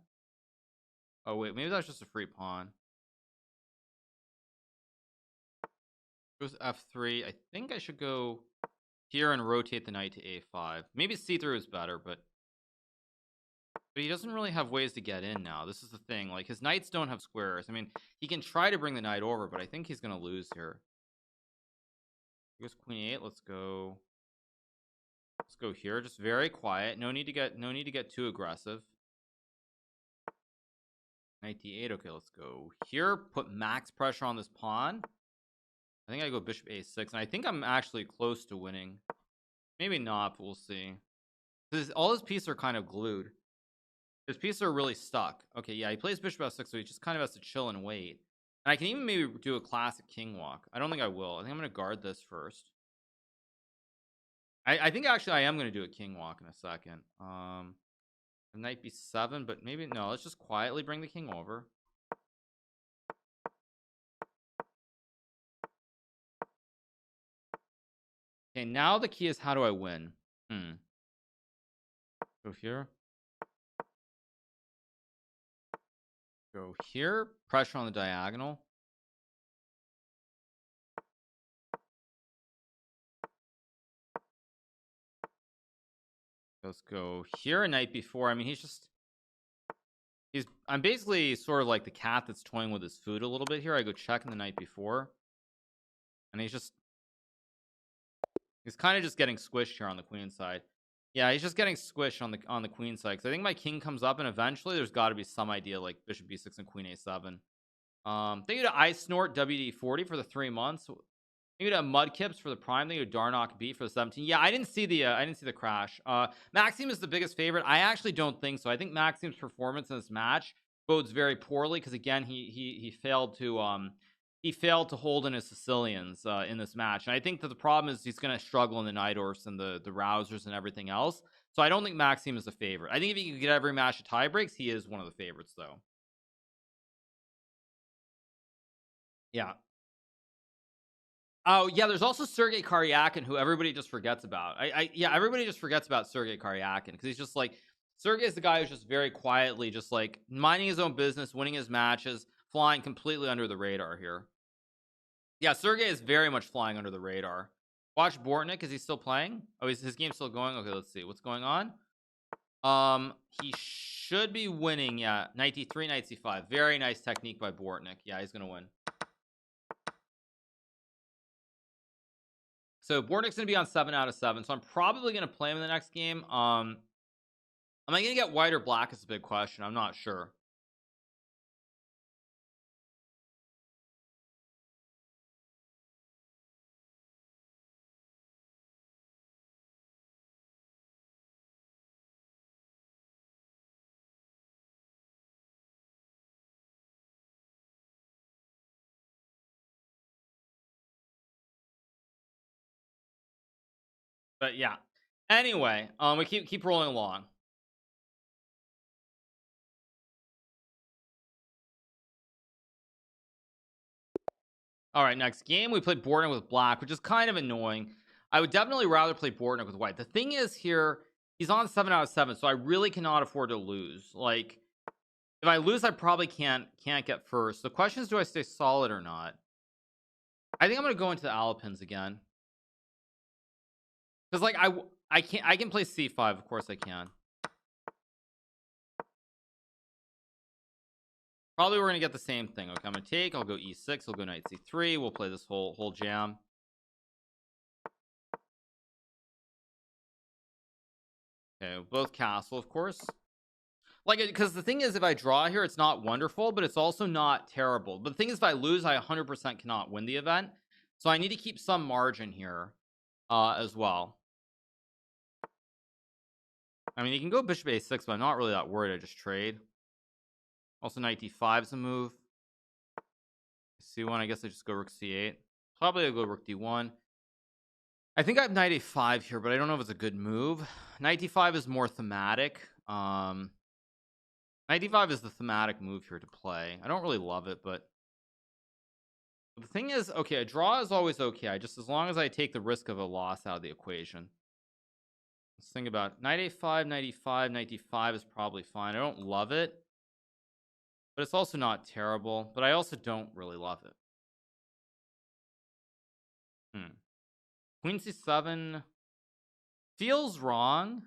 Oh wait, maybe that was just a free pawn. Goes f3. I think I should go here and rotate the knight to a5. Maybe c3 is better, but he doesn't really have ways to get in now. This is the thing. Like, his knights don't have squares. I mean, he can try to bring the knight over, but I think he's going to lose here. Goes queen 8. Let's go. Let's go here. Just very quiet. No need to get too aggressive. Knight d8. Okay, let's go here. Put max pressure on this pawn. I think I go bishop a6, and I think I'm actually close to winning. Maybe not, but we'll see. All his pieces are kind of glued. His pieces are really stuck. Okay, yeah, he plays bishop f6, so he just kind of has to chill and wait. And I can even maybe do a classic king walk. I don't think I will. I think I'm going to guard this first. I think actually I am going to do a king walk in a second. Knight b7, but maybe no. Let's just quietly bring the king over. Okay, now the key is how do I win? Go here. Go here. Pressure on the diagonal. Let's go here. Knight b4. I mean, I'm basically sort of like the cat that's toying with his food a little bit here. I go checking the knight b4. And he's kind of just getting squished here on the queen side. Yeah, he's just getting squished on the queen side. Cause I think my king comes up, and eventually there's got to be some idea like bishop b6 and queen a7. Thank you to I Snort WD40 for the 3 months. Thank you to Mudkips for the prime. Thank you to Darnock B for the 17. Yeah, I didn't see the crash. Maxime is the biggest favorite. I actually don't think so. I think Maxime's performance in this match bodes very poorly because again he failed to hold in his Sicilians in this match, and I think that the problem is he's going to struggle in the Nidorfs and the Rousers and everything else. So I don't think Maxime is a favorite. I think if he could get every match to tie breaks, he is one of the favorites though. Yeah. Oh yeah, there's also Sergei Karyakin, who everybody just forgets about. Yeah, everybody just forgets about Sergei Karyakin because he's just like Sergei is the guy who's just very quietly just like minding his own business, winning his matches, flying completely under the radar here. Yeah, Sergei is very much flying under the radar. Watch Bortnyk. Is he still playing? Oh, his game's still going. Okay, let's see what's going on. He should be winning. Yeah, knight d3, knight c5. Very nice technique by Bortnyk. Yeah, he's gonna win. So Bortnyk's gonna be on 7 out of 7. So I'm probably gonna play him in the next game. Am I gonna get white or black? Is a big question. I'm not sure. But yeah. Anyway, we keep rolling along. All right, next game we play Bortnyk with black, which is kind of annoying. I would definitely rather play Bortnyk with white. The thing is here, he's on 7 out of 7, so I really cannot afford to lose. Like, if I lose, I probably can't get first. The question is, do I stay solid or not? I think I'm gonna go into the Alpins again, because like I can play c5. Of course I can. Probably we're gonna get the same thing. Okay, I'm gonna take. I'll go e6. I'll go knight c3. We'll play this whole jam. Okay, both castle, of course. Like, because the thing is, if I draw here, it's not wonderful, but it's also not terrible. But the thing is, if I lose, I 100% cannot win the event. So I need to keep some margin here as well. I mean, you can go bishop a6, but I'm not really that worried. I just trade. Also, knight d5 is a move. c1, I guess I just go rook c8. Probably I'll go rook d1. I think I have knight a5 here, but I don't know if it's a good move. Knight d5 is more thematic. Knight d5 is the thematic move here to play. I don't really love it, but the thing is, okay, a draw is always okay. Just as long as I take the risk of a loss out of the equation. Let's think about knight a5, knight e5, knight d5 is probably fine. I don't love it, but it's also not terrible. But I also don't really love it. Queen c7 feels wrong.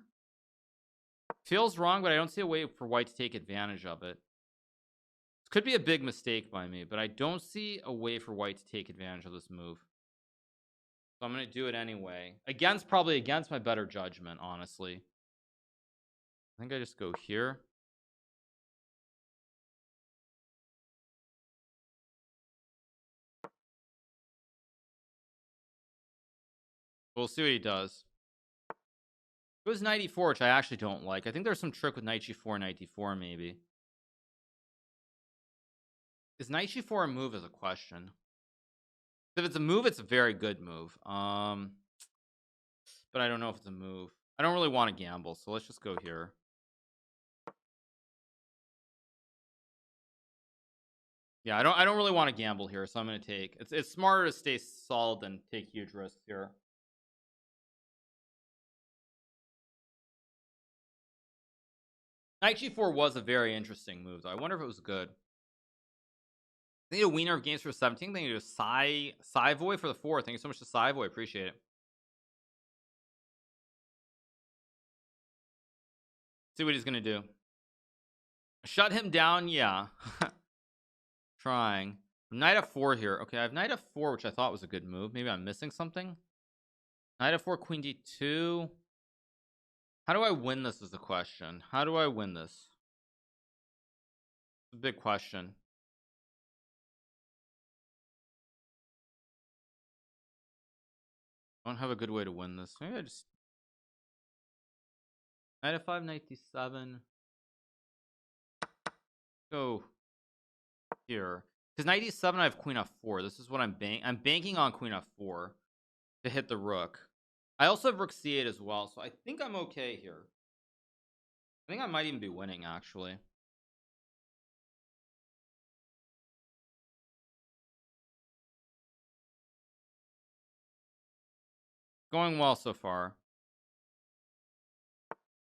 Feels wrong, but I don't see a way for white to take advantage of it. This could be a big mistake by me, but I don't see a way for white to take advantage of this move. So I'm going to do it anyway. Probably against my better judgment, honestly. I think I just go here. We'll see what he does. It was knight e4, which I actually don't like. I think there's some trick with knight g4, knight d4, maybe. Is knight g4 a move is a question. If it's a move, it's a very good move. But I don't know if it's a move. I don't really want to gamble, so let's just go here. Yeah, I don't really want to gamble here, so I'm going to take. It's smarter to stay solid than take huge risks here. Knight g4 was a very interesting move, though. I wonder if it was good. Thank you to Wiener of Games for 17. Thank you to Cyvoy for the 4. Thank you so much to Cyvoy. Appreciate it. See what he's going to do. Shut him down? Yeah. Trying. Knight f4 here. Okay, I have knight f4, which I thought was a good move. Maybe I'm missing something. Knight f4, queen d2. How do I win this is the question. How do I win this? It's a big question. I don't have a good way to win this. Maybe I just knight f5, knight d7. Go here. Because knight d7, I have queen f4. This is what I'm banking on queen f4 to hit the rook. I also have rook c8 as well, so I think I'm okay here. I think I might even be winning, actually. Going well so far.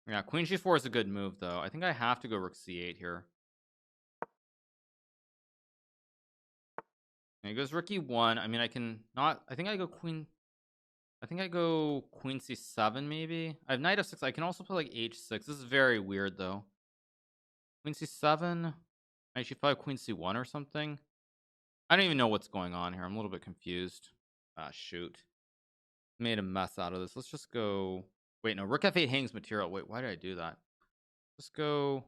Yeah, queen g4 is a good move, though. I think I have to go rook c8 here. And it goes rook e1. I mean, I can not... I think I go queen... I think I go queen c7, maybe. I have knight f6. I can also play like h6. This is very weird, though. Queen c7. Knight g5, queen c1 or something. I don't even know what's going on here. I'm a little bit confused. Ah, shoot. Made a mess out of this. Let's just go... Wait, no. Rook f8 hangs material. Wait, why did I do that? Just go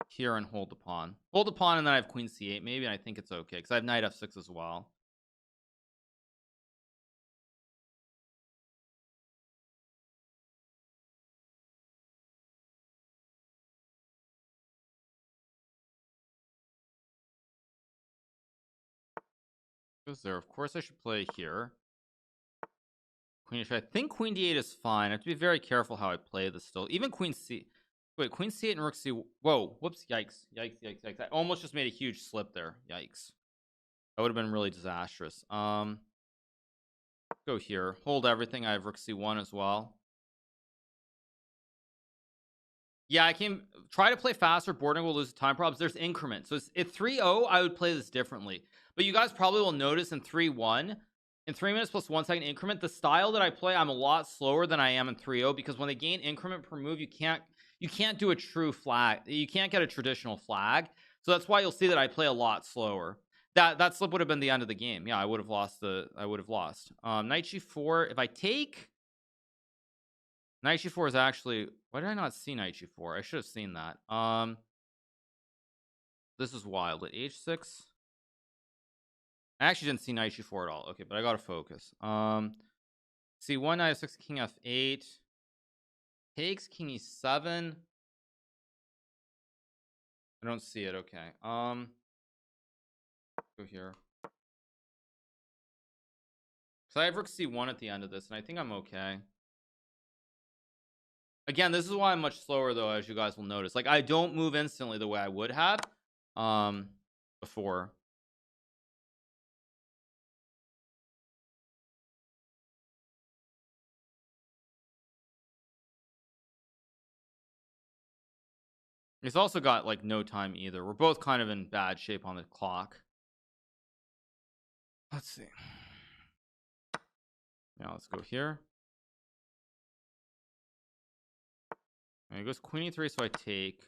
here and hold the pawn. Hold the pawn, and then I have queen c8 maybe, and I think it's okay, because I have knight f6 as well. Goes there. Of course, I should play here. Queen h8. I think queen d8 is fine. I have to be very careful how I play this still. Even queen c... Wait, queen c8 and rook c... Whoa. Whoops. Yikes. Yikes, yikes, yikes. I almost just made a huge slip there. Yikes. That would have been really disastrous. Go here. Hold everything. I have rook c1 as well. Yeah, I can try to play faster. Bortnyk will lose the time problems. There's increments. So at 3-0, I would play this differently. But you guys probably will notice in 3-1, in 3 minutes plus 1 second increment, the style that I play, I'm a lot slower than I am in 3-0, because when they gain increment per move, you can't do a true flag. You can't get a traditional flag. So that's why you'll see that I play a lot slower. That slip would have been the end of the game. Yeah, I would have lost. Knight g4. If I take knight g4 is actually... Why did I not see knight g4? I should have seen that. This is wild. At h6. I actually didn't see knight g4 at all. Okay, but I gotta focus. c1, knight f6, king f8. Takes king e7. I don't see it. Okay. Go here. So I have rook c1 at the end of this, and I think I'm okay. Again, this is why I'm much slower, though, as you guys will notice. Like, I don't move instantly the way I would have before. He's also got, like, no time either. We're both kind of in bad shape on the clock. Let's see. Now let's go here. And it goes queen e3, so I take.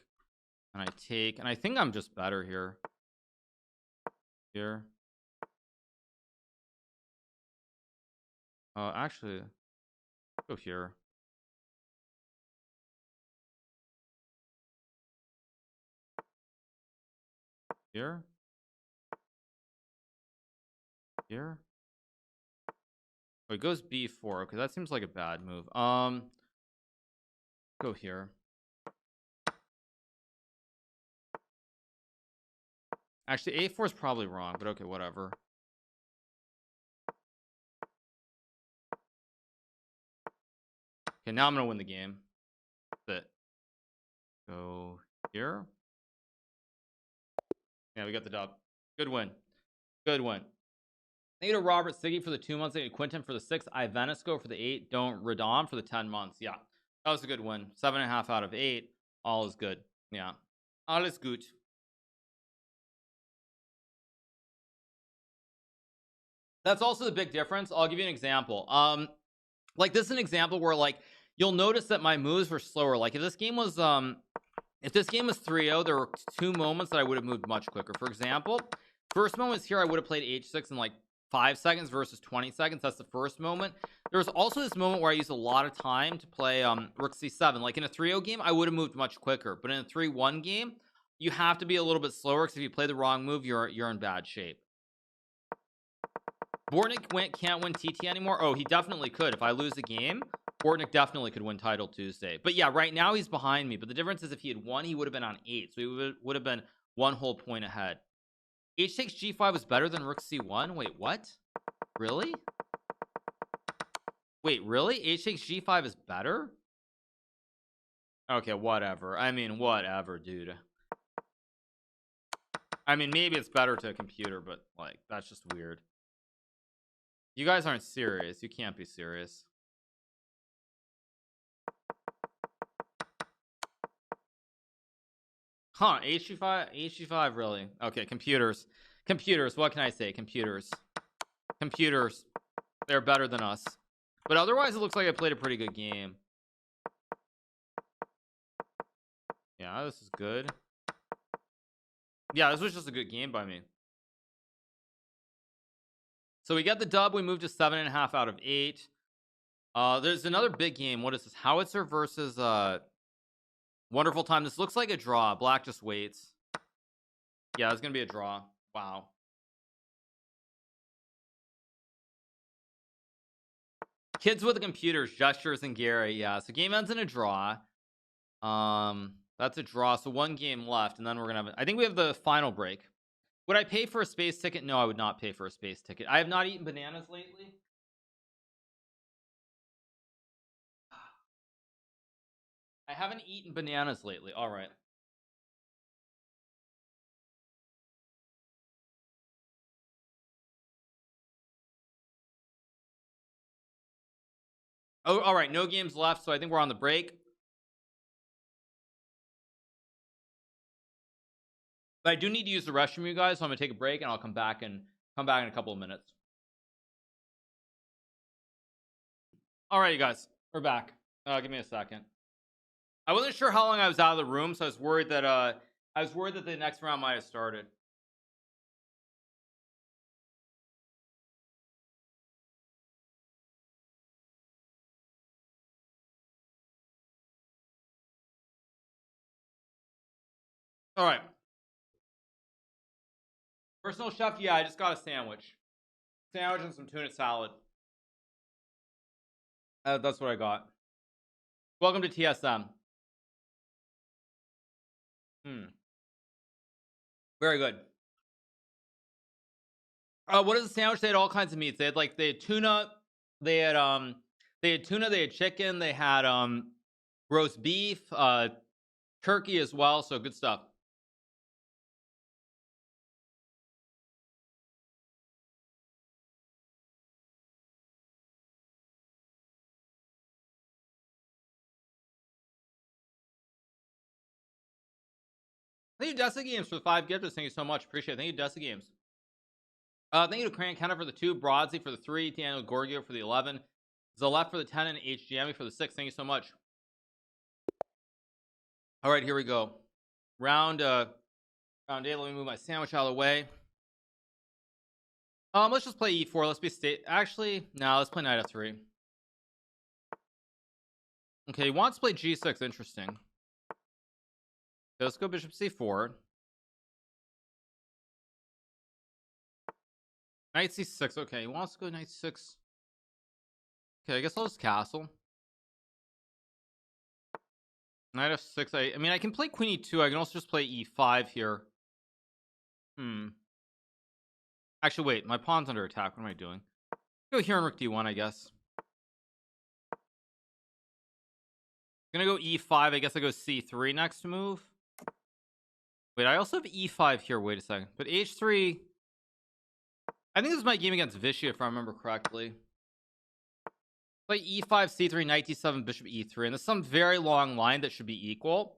And I take. And I think I'm just better here. Here. Actually, go here. Here. Here. Oh, it goes b4. Okay, that seems like a bad move. Go here. Actually, a4 is probably wrong, but okay, whatever. Okay, now I'm gonna win the game. That's it. Go here. Yeah, we got the dub. Good win. Good win. Thank you to Robert Siggy for the 2 months. Thank you to Quinton for the 6. Ivanisco for the 8. Don't Radom for the 10 months. Yeah, that was a good win. 7.5 out of 8. All is good. Yeah, all is good. That's also the big difference. I'll give you an example. Like, this is an example where, like, you'll notice that my moves were slower. Like, if this game was 3-0, there were 2 moments that I would have moved much quicker. For example, first moment is here, I would have played h6 in like 5 seconds versus 20 seconds. That's the first moment. There was also this moment where I used a lot of time to play rook c7. Like in a 3-0 game, I would have moved much quicker, but in a 3-1 game, you have to be a little bit slower, because if you play the wrong move, you're in bad shape. Bortnyk can't win TT anymore. Oh, he definitely could. If I lose the game, Bortnyk definitely could win title Tuesday. But yeah, right now he's behind me. But the difference is, if he had won, he would have been on 8. So he would have been 1 whole point ahead. H takes g5 was better than rook c1. Wait, what? Really? Wait, really? H takes g5 is better? Okay, whatever. I mean, whatever, dude. I mean, maybe it's better to a computer, but like, that's just weird. You guys aren't serious. You can't be serious. Huh, HG5, really? Okay, computers. Computers, what can I say? Computers. Computers. They're better than us. But otherwise, it looks like I played a pretty good game. Yeah, this is good. Yeah, this was just a good game by me. So we get the dub. We move to 7.5 out of 8. There's another big game. What is this? Howitzer versus Wonderful Time. This looks like a draw. Black just waits. Yeah, it's gonna be a draw. Wow. Kids with the computers, gestures, and Gary. Yeah, so game ends in a draw. That's a draw. So 1 game left, and then we're gonna have. I think we have the final break. Would I pay for a space ticket? No, I would not pay for a space ticket. I have not eaten bananas lately. I haven't eaten bananas lately. All right. Oh, all right. No games left, so I think we're on the break. But I do need to use the restroom, you guys, so I'm gonna take a break, and I'll come back in a couple of minutes. All right, you guys, we're back. Give me a second. I wasn't sure how long I was out of the room, so I was worried that the next round might have started. All right. Personal chef, yeah, I just got a sandwich. Sandwich and some tuna salad. That's what I got. Welcome to TSM. Very good. What is the sandwich? They had all kinds of meats. They had tuna, they had chicken, they had roast beef, turkey as well, so good stuff. Thank you, Dessa Games, for the 5 gifters. Thank you so much. Appreciate it. Thank you, Dessa Games. Thank you to Cran Kenna for the 2, Brodsy for the 3, Daniel Gorgio for the 11, Zalef for the 10, and HGM for the 6. Thank you so much. All right, here we go. Round 8. Let me move my sandwich out of the way. Let's just play E4. Let's be Actually, no, let's play Knight F3. Okay, he wants to play G6. Interesting. Okay, let's go Bishop C4. Knight C6. Okay, he wants to go Knight 6. Okay, I guess I'll just castle. Knight F6. I mean, I can play Queen E2. I can also just play E5 here. Actually, wait. My pawn's under attack. What am I doing? Go here on Rook D1, I guess. I'm gonna go E5. I guess I go C3 next move. Wait, I also have E5 here. Wait a second. But H3... I think this is my game against Vichy, if I remember correctly. Play E5, C3, Knight D7, Bishop E3. And there's some very long line that should be equal.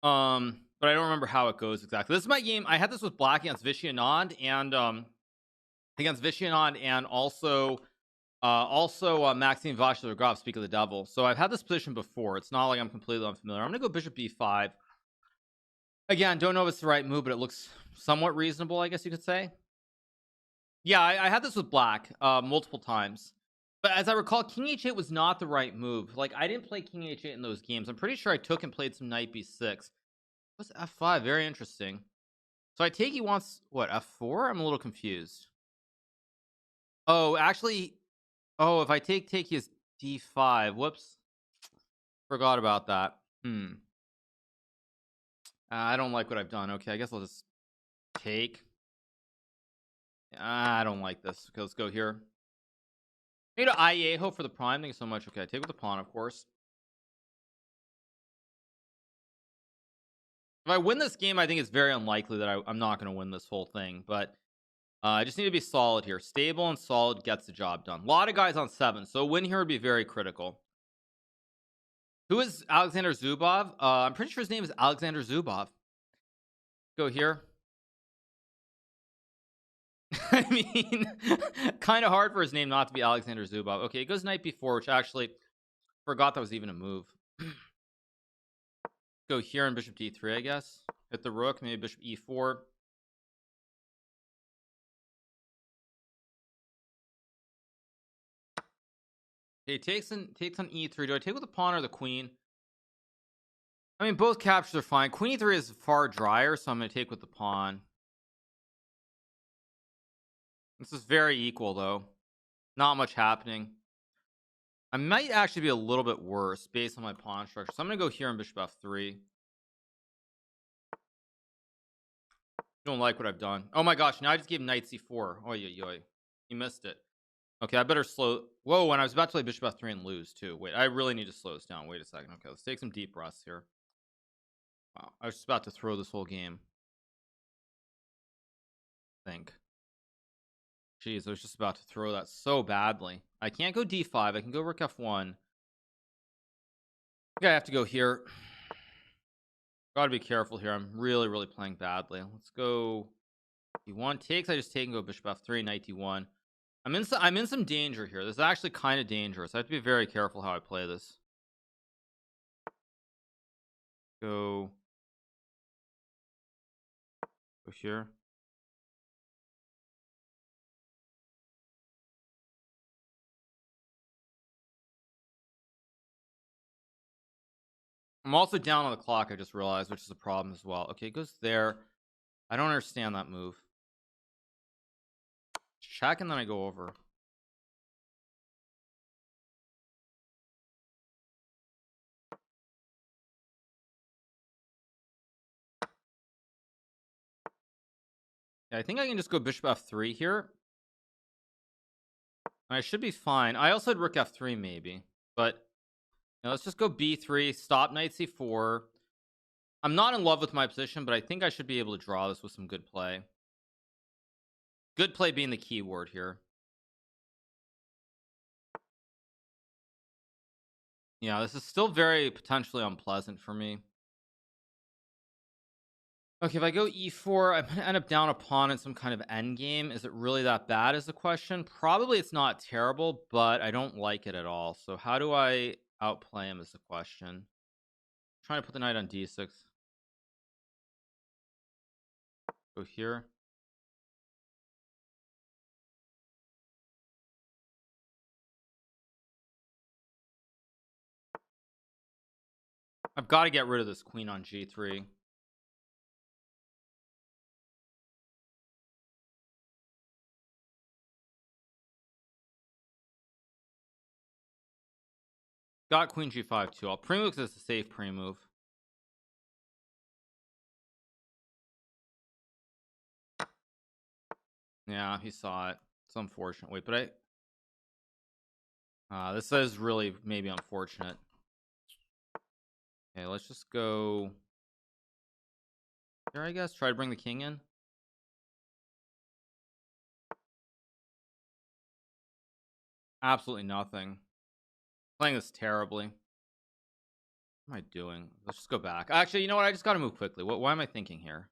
But I don't remember how it goes exactly. This is my game. I had this with Black against Vichy Anand, and also Maxime Vachier-Graf, Speak of the Devil. So I've had this position before. It's not like I'm completely unfamiliar. I'm gonna go Bishop B5. Again, don't know if it's the right move, but it looks somewhat reasonable, I guess you could say. Yeah, I had this with black multiple times. But as I recall, king h8 was not the right move. Like, I didn't play king h8 in those games. I'm pretty sure I took and played some knight b6. What's f5? Very interesting. So I take he wants, what, f4? I'm a little confused. Oh, actually, oh, if I take he is d5. Whoops. Forgot about that. I don't like what I've done. Okay, I guess I'll just take. I don't like this. Okay, let's go here. Maybe to IE, hope for the prime. Thank you so much. Okay, I take with the pawn, of course. If I win this game, I think it's very unlikely that I'm not going to win this whole thing. But I just need to be solid here. Stable and solid gets the job done. A lot of guys on 7, so a win here would be very critical. Who is Alexander Zubov? I'm pretty sure his name is Alexander Zubov. Go here. I mean, kind of hard for his name not to be Alexander Zubov. Okay, it goes knight b4, which actually forgot that was even a move. Go here and bishop d3, I guess. Hit the rook, maybe bishop e4. Okay, takes on e3. Do I take with the pawn or the queen? I mean, both captures are fine. Queen e3 is far drier, so I'm going to take with the pawn. This is very equal, though. Not much happening. I might actually be a little bit worse based on my pawn structure. So I'm going to go here on bishop f3. Don't like what I've done. Oh my gosh, now I just gave knight c4. Oy, oy, oy. He missed it. Okay, I better slow. Whoa, and I was about to play bishop f3 and lose, too. Wait, I really need to slow this down. Wait a second. Okay, let's take some deep breaths here. Wow, I was just about to throw this whole game. I think. Jeez, I was just about to throw that so badly. I can't go d5. I can go rook f1. Okay, I have to go here. Gotta be careful here. I'm really, really playing badly. Let's go d1 takes. I just take and go bishop f3, knight d1. I'm in some danger here. This is actually kind of dangerous. I have to be very careful how I play this. Go here. I'm also down on the clock, I just realized, which is a problem as well. Okay, it goes there. I don't understand that move. Check and then I go over. Yeah, I think I can just go bishop f3 here. I should be fine. I also had rook f3 maybe, but let's just go b3, stop knight c4. I'm not in love with my position, but I think I should be able to draw this with some good play. Good play being the key word here. Yeah, this is still very potentially unpleasant for me. Okay, if I go e4, I'm gonna end up down a pawn in some kind of endgame. Is it really that bad is the question? Probably it's not terrible, but I don't like it at all. So how do I outplay him is the question. I'm trying to put the knight on d6. Go here. I've got to get rid of this queen on g3. Got queen g5 too. I'll pre-move because it's a safe pre-move. Yeah, he saw it. It's unfortunate. Wait, but this is really maybe unfortunate. Okay, let's just go here, I guess. Try to bring the king in. Absolutely nothing. Playing this terribly. What am I doing? Let's just go back. Actually, you know what? I just got to move quickly. Why am I thinking here?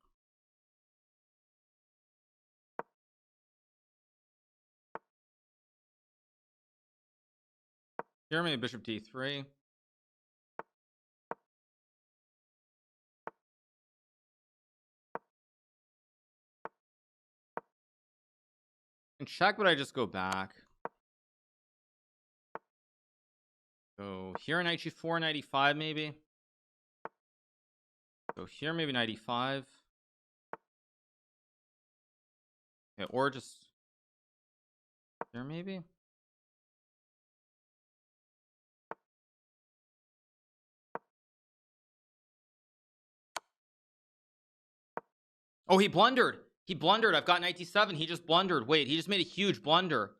Here, maybe bishop d3. can check, but I just go back. Go here, knight g4, knight e5 maybe. Go here, maybe knight e5. Okay, or just here maybe. Oh, he blundered. He blundered. I've got knight d7. He just blundered. Wait, he just made a huge blunder.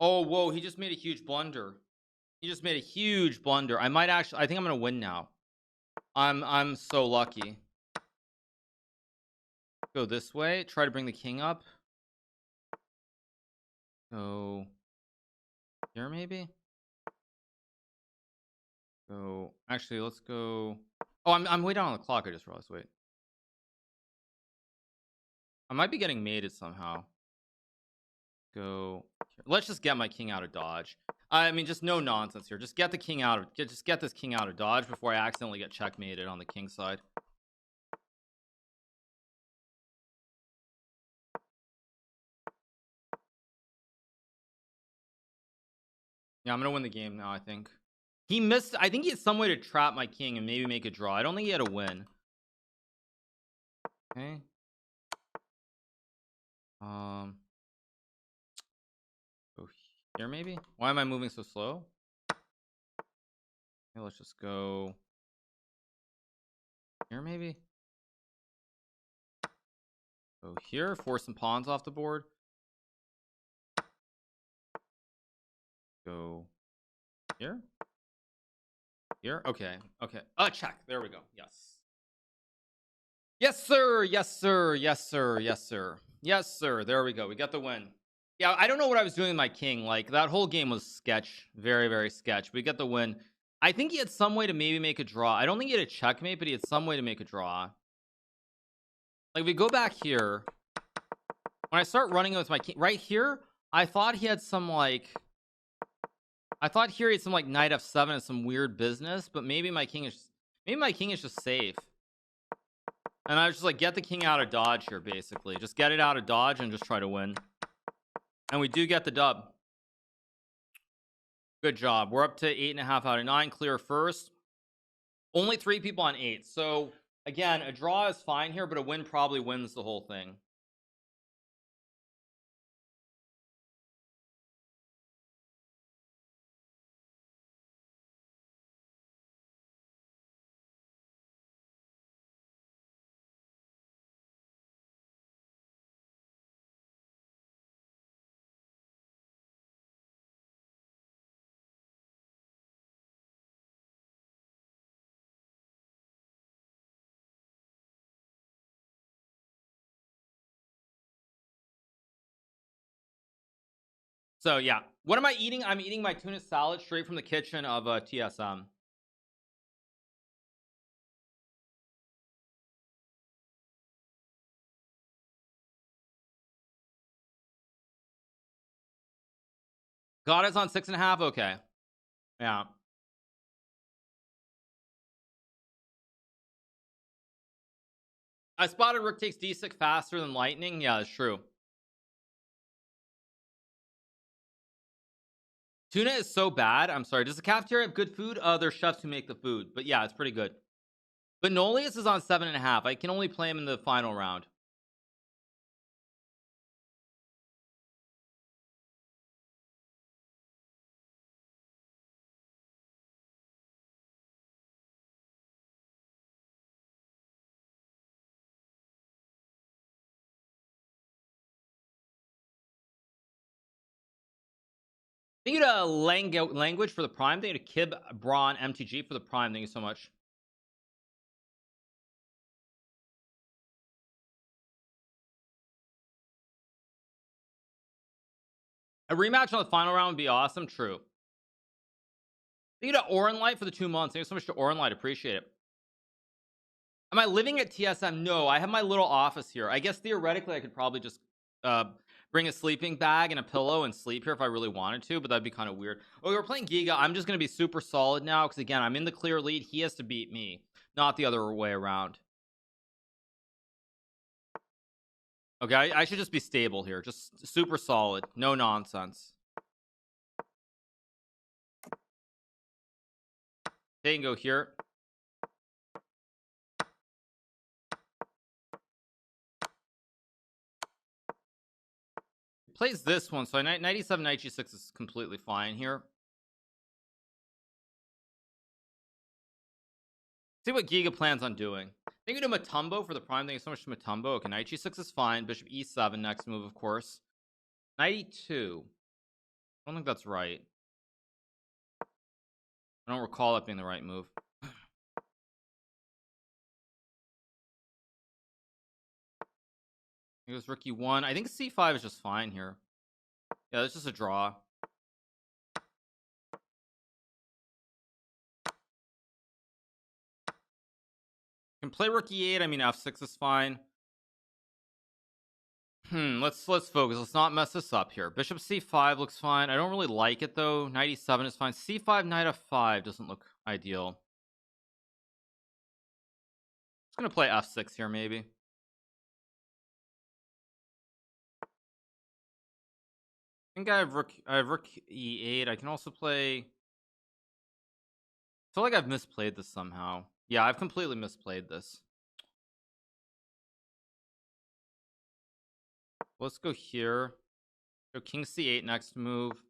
Oh, whoa, he just made a huge blunder. He just made a huge blunder. I might actually, I think I'm gonna win now. I'm so lucky. Go this way. Try to bring the king up. Go here maybe. Go. Actually, let's go. Oh, I'm way down on the clock. I just realized. Wait. I might be getting mated somehow. Go. Let's just get my king out of dodge. I mean, just no nonsense here. Just get the king out of. Just get this king out of dodge before I accidentally get checkmated on the king side. Yeah, I'm gonna win the game now. I think he missed. I think he had some way to trap my king and maybe make a draw. I don't think he had a win. Okay. Go here maybe. Why am I moving so slow? Okay, let's just go here maybe. Go here. Force some pawns off the board. Go here. Here. Okay. Okay. Check. There we go. Yes. Yes, sir. Yes, sir. Yes, sir. Yes, sir. Yes, sir. There we go. We got the win. Yeah, I don't know what I was doing with my king. Like, that whole game was sketch. Very, very sketch. We get the win. I think he had some way to maybe make a draw. I don't think he had a checkmate, but he had some way to make a draw. Like, we go back here. When I start running with my king, right here, I thought he had some, like... I thought here he had some, like, knight f7 and some weird business, but maybe my king is... Maybe my king is just safe. And I was just like, get the king out of dodge here, basically. Just get it out of dodge and just try to win. And we do get the dub. Good job. We're up to 8.5 out of 9. Clear first. Only 3 people on 8. So, again, a draw is fine here, but a win probably wins the whole thing. So, yeah. What am I eating? I'm eating my tuna salad straight from the kitchen of TSM. God is on 6.5? Okay. Yeah. I spotted rook takes d6 faster than lightning. Yeah, that's true. Tuna is so bad. I'm sorry. Does the cafeteria have good food? There's chefs who make the food. But yeah, it's pretty good. But Nolius is on 7.5. I can only play him in the final round. Thank you to language for the prime. Thank you to Kib Braun MTG for the prime. Thank you so much. A rematch on the final round would be awesome. True. Thank you to Oren Light for the 2 months. Thank you so much to Oren Light. Appreciate it. Am I living at TSM? No, I have my little office here. I guess theoretically I could probably just bring a sleeping bag and a pillow and sleep here if I really wanted to, but that'd be kind of weird. Oh, we're playing Giga. I'm just going to be super solid now because, again, I'm in the clear lead. He has to beat me, not the other way around. Okay, I should just be stable here. Just super solid. No nonsense. They can go here. Plays this one, so 97 knight g6 is completely fine here. See what Giga plans on doing. Thank you to Matumbo for the prime. Thank you so much to Matumbo. Okay, knight g6 is fine. Bishop e7 next move, of course. Knight e2. I don't think that's right. I don't recall that being the right move. It goes rook e1. I think c5 is just fine here. Yeah, that's just a draw. Can play rook e8. I mean, f6 is fine. Let's focus. Let's not mess this up here. Bishop c5 looks fine. I don't really like it though. Knight e7 is fine. c5, knight f5 doesn't look ideal. Just gonna play f6 here, maybe. I think I have rook e8. I can also play. I feel like I've misplayed this somehow. Yeah, I've completely misplayed this. Let's go here. Go king c8 next move.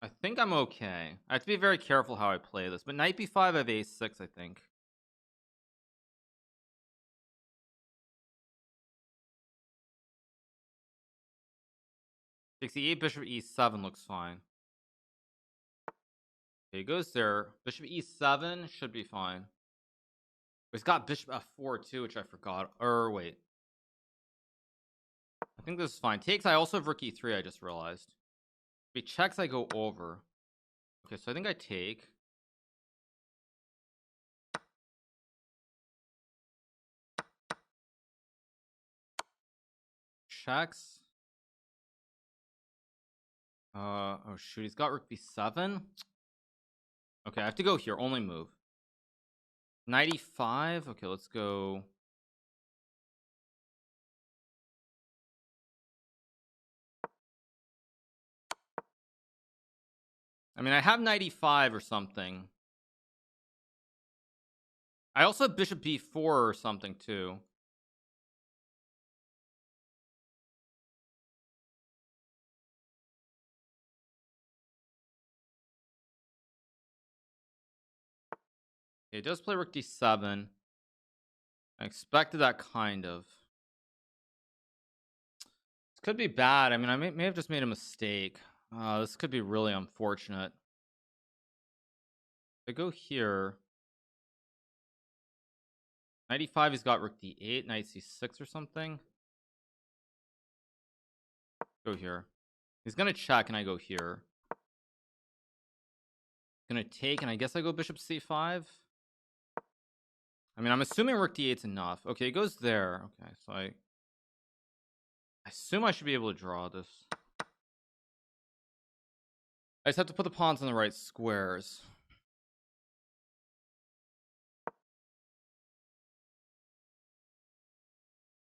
I think I'm okay. I have to be very careful how I play this. But knight b5, I have a6, I think. e8, bishop e7 looks fine. Okay, he goes there. Bishop e7 should be fine. He's got bishop f4 too, which I forgot. Or wait. I think this is fine. Takes, I also have rook e3, I just realized. If he checks, I go over. Okay, so I think I take. Checks. Oh shoot, he's got rook b7. Okay, I have to go here. Only move. 95. Okay, let's go. I mean, I have 95 or something. I also have bishop b4 or something too. Okay, it does play rook d7. I expected that kind of. This could be bad. I mean, I may have just made a mistake. This could be really unfortunate. If I go here. 95, he's got rook d8, knight c6 or something. Go here. He's gonna check and I go here. Gonna take and I guess I go bishop c5. I mean, I'm assuming rook d8's enough. Okay, it goes there. Okay, so I assume I should be able to draw this. I just have to put the pawns in the right squares.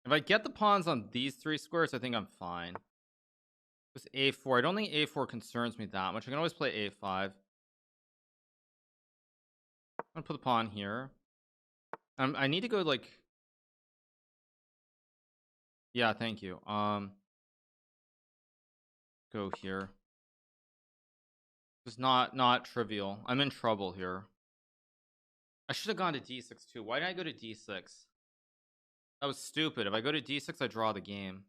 If I get the pawns on these three squares, I think I'm fine. This a4. I don't think a4 concerns me that much. I can always play a5. I'm gonna put the pawn here. I need to go like. Yeah, thank you. Go here. It's not trivial. I'm in trouble here. I should have gone to d6 too. Why did I go to d6? That was stupid. If I go to d6, I draw the game.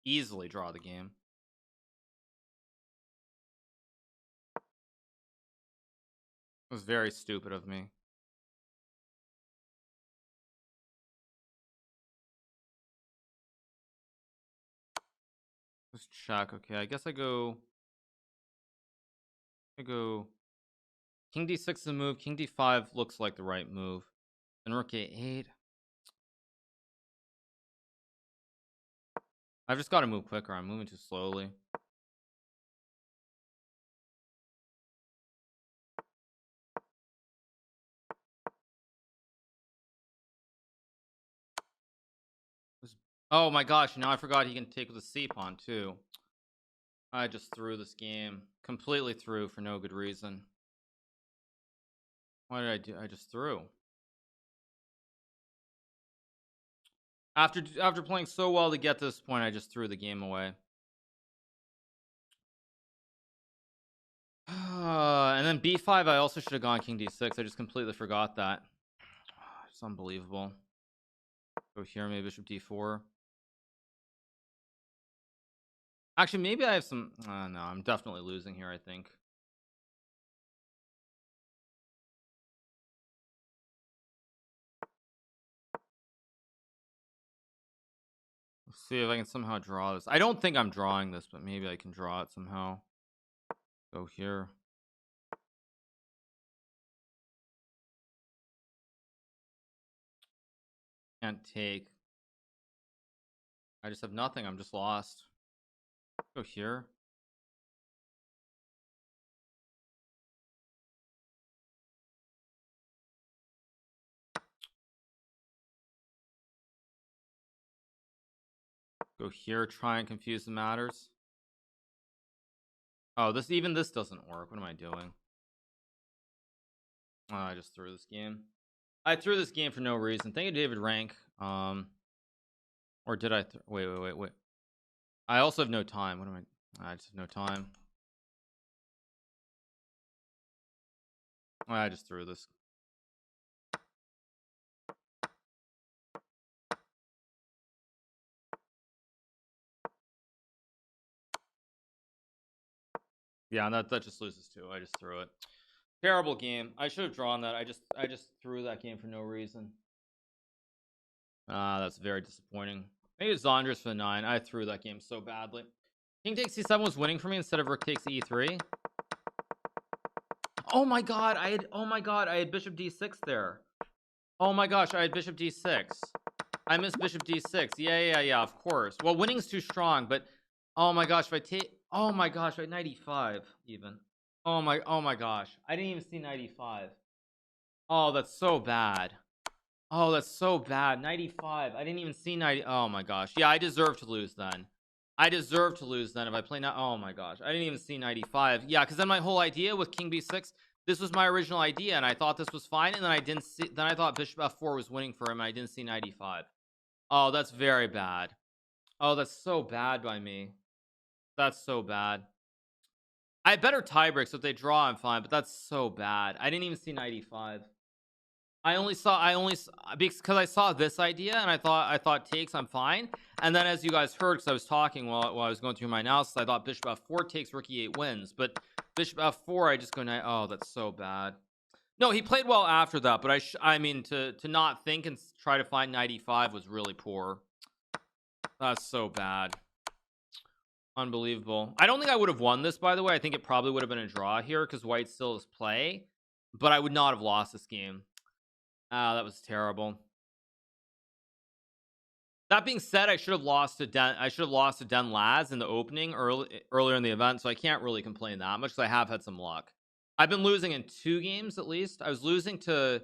Easily draw the game. It was very stupid of me. Let's check. Okay, I guess I go king d6 is the move. King d5 looks like the right move. Then rook a8. I've just got to move quicker. I'm moving too slowly. Oh my gosh, now I forgot he can take with a C pawn too. I just threw this game. Completely threw for no good reason. What did I do? I just threw. After playing so well to get to this point, I just threw the game away. And then b5, I also should have gone king d6. I just completely forgot that. It's unbelievable. Go here, maybe bishop d4. Actually, maybe I have some... no, I'm definitely losing here, I think. Let's see if I can somehow draw this. I don't think I'm drawing this, but maybe I can draw it somehow. Go here. Can't take. I just have nothing. I'm just lost. Go here. Go here. Try and confuse the matters. Oh, this doesn't work. What am I doing? Oh, I just threw this game. I threw this game for no reason. Thank you, David Rank. Or did I? Wait. I also have no time. What am I? I just have no time. I just threw this. Yeah, and that just loses too. I just threw it. Terrible game. I should have drawn that. I just threw that game for no reason. That's very disappointing. Maybe it's Zondras for the 9. I threw that game so badly. King takes c7 was winning for me instead of rook takes e3. Oh my god, I had bishop d6 there. Oh my gosh, I had bishop d6. I missed bishop d6. Yeah, of course. Well, winning's too strong, but oh my gosh, if I take, oh my gosh, I had 95 even. Oh my gosh, I didn't even see 95. Oh, that's so bad. Oh, that's so bad. 95. I didn't even see 90. Oh my gosh. Yeah, I deserve to lose then. I deserve to lose then if I play now. Oh my gosh. I didn't even see 95. Yeah, because then my whole idea with king b6, this was my original idea, and I thought this was fine, and then I didn't see. Then I thought bishop f4 was winning for him, and I didn't see 95. Oh, that's very bad. Oh, that's so bad by me. That's so bad. I had better tie breaks, so if they draw, I'm fine, but that's so bad. I didn't even see 95. Because I saw this idea and I thought takes, I'm fine. And then as you guys heard, because I was talking while I was going through my analysis, I thought bishop f4 takes, rook e8 wins. But bishop f4, I just go, oh, that's so bad. No, he played well after that, but I mean to not think and try to find 95 was really poor. That's so bad. Unbelievable. I don't think I would have won this, by the way. I think it probably would have been a draw here because white still has play, but I would not have lost this game. That was terrible. That being said, I should have lost to DenLaz in the opening earlier in the event, so I can't really complain that much because I have had some luck. I've been losing in 2 games at least. I was losing to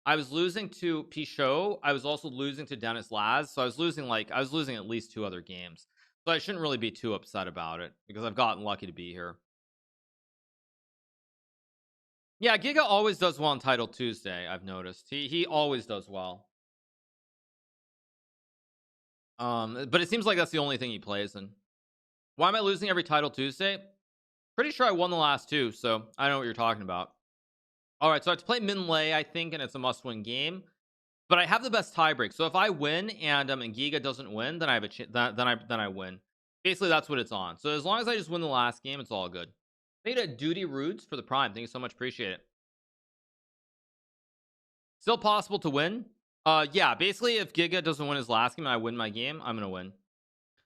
Pichot. I was also losing to Dennis Laz, so I was losing at least 2 other games. So I shouldn't really be too upset about it because I've gotten lucky to be here. Yeah, Giga always does well on Title Tuesday, I've noticed. He always does well. But it seems like that's the only thing he plays in. Why am I losing every Title Tuesday? Pretty sure I won the last 2, so I know what you're talking about. Alright, so I have to play Min Lei, I think, and it's a must-win game. But I have the best tiebreak, so if I win and Giga doesn't win, then I have then I win. Basically, that's what it's on. So as long as I just win the last game, it's all good. Made a Duty Roots for the Prime. Thank you so much. Appreciate it. Still possible to win. Yeah, basically, if Giga doesn't win his last game and I win my game, I'm gonna win.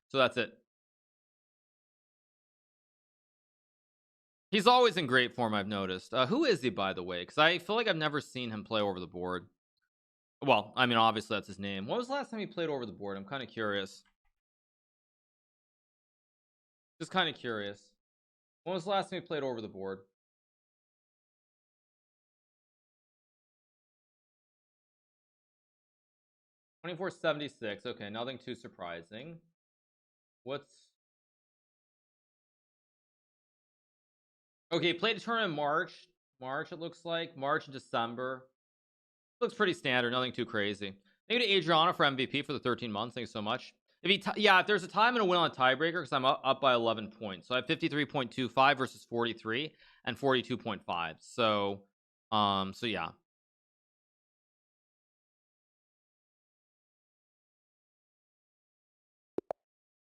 So that's it. He's always in great form, I've noticed. Who is he, by the way? Because I feel like I've never seen him play over the board. Well, I mean, obviously that's his name. When was the last time he played over the board? I'm kind of curious. Just kind of curious. When was the last time he played over the board? 2476. Okay, nothing too surprising. What's okay? Played a tournament in March. It looks like March and December. Looks pretty standard. Nothing too crazy. Thank you to Adriana for MVP for the 13 months. Thanks so much. If there's a tie, I'm gonna win on a tiebreaker because I'm up by 11 points. So I have 53.25 versus 43 and 42.5. So yeah.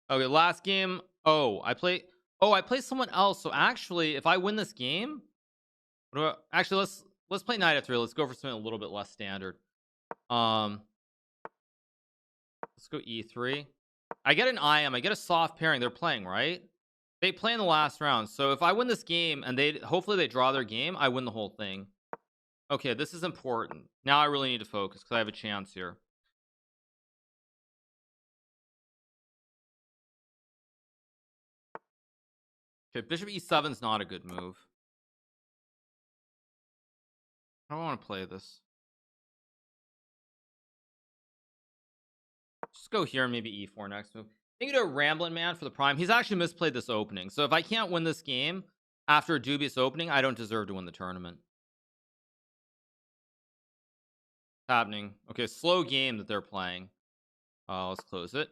Okay, last game. I play someone else. So actually, if I win this game, actually let's play knight f3. Let's go for something a little bit less standard. Let's go e3. I get an IM. I get a soft pairing. They're playing, right? They play in the last round. So if I win this game and hopefully they draw their game, I win the whole thing. Okay, this is important. Now I really need to focus because I have a chance here. Okay, bishop e7 is not a good move. I don't want to play this. Just go here and maybe e4 next move. Thank you to Ramblin' Man for the prime. He's actually misplayed this opening. So if I can't win this game after a dubious opening, I don't deserve to win the tournament. Happening. Okay, slow game that they're playing. Let's close it.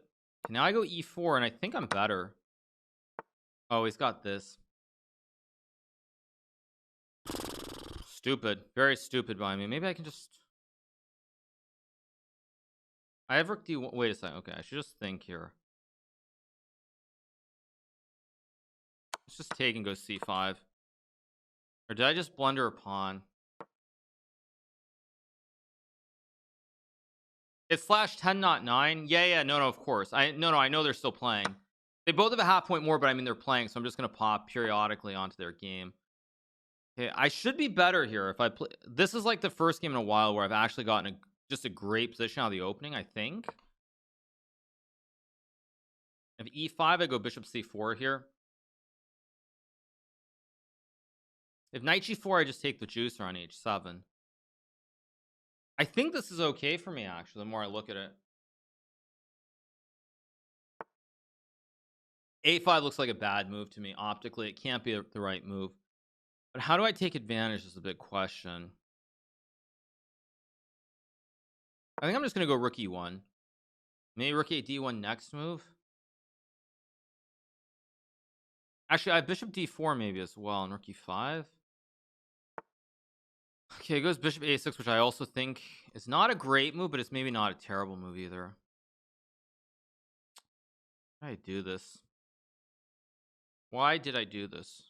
Okay, now I go e4 and I think I'm better. Oh, he's got this. Stupid. Very stupid by me. Maybe I can just... I have rook d1. Wait a second. Okay, I should just think here. Let's just take and go c5. Or did I just blunder a pawn? It's /10, not 9. Yeah, no, of course. I know they're still playing. They both have a half point more, but I mean they're playing, so I'm just gonna pop periodically onto their game. Okay, I should be better here if I play. This is like the first game in a while where I've actually gotten just a great position out of the opening, I think. If e5, I go bishop c4 here. If knight g4, I just take the juicer on h7. I think this is okay for me, actually, the more I look at it. a5 looks like a bad move to me. Optically, it can't be the right move. But how do I take advantage is a big question. I think I'm just going to go rook e1. Maybe rook d1 next move. Actually, I have bishop d4 maybe as well, and rook e5. Okay, it goes bishop a6, which I also think is not a great move, but it's maybe not a terrible move either. Why did I do this? Why did I do this?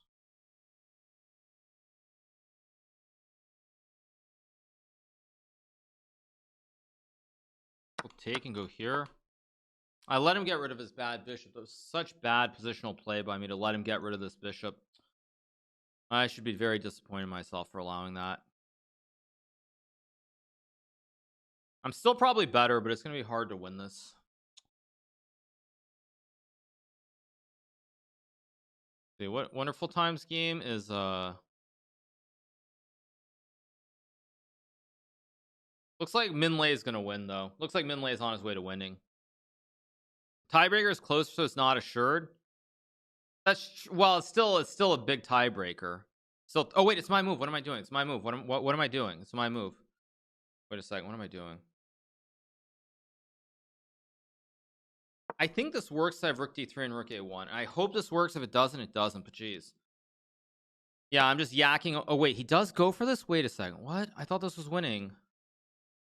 We'll take and go here. I let him get rid of his bad bishop. That was such bad positional play by me to let him get rid of this bishop. I should be very disappointed in myself for allowing that. I'm still probably better, but it's going to be hard to win this. See, what Wonderful Times game is looks like Minlay is going to win though. Looks like Minlay is on his way to winning. Tiebreaker is close, so it's not assured. Well, it's still a big tiebreaker. Still, oh wait, it's my move. What am I doing? It's my move. What am I doing? It's my move. Wait a second. What am I doing? I think this works. I have rook d3 and rook a1. I hope this works. If it doesn't, it doesn't. But geez. Yeah, I'm just yakking. Oh wait, he does go for this. Wait a second. What? I thought this was winning.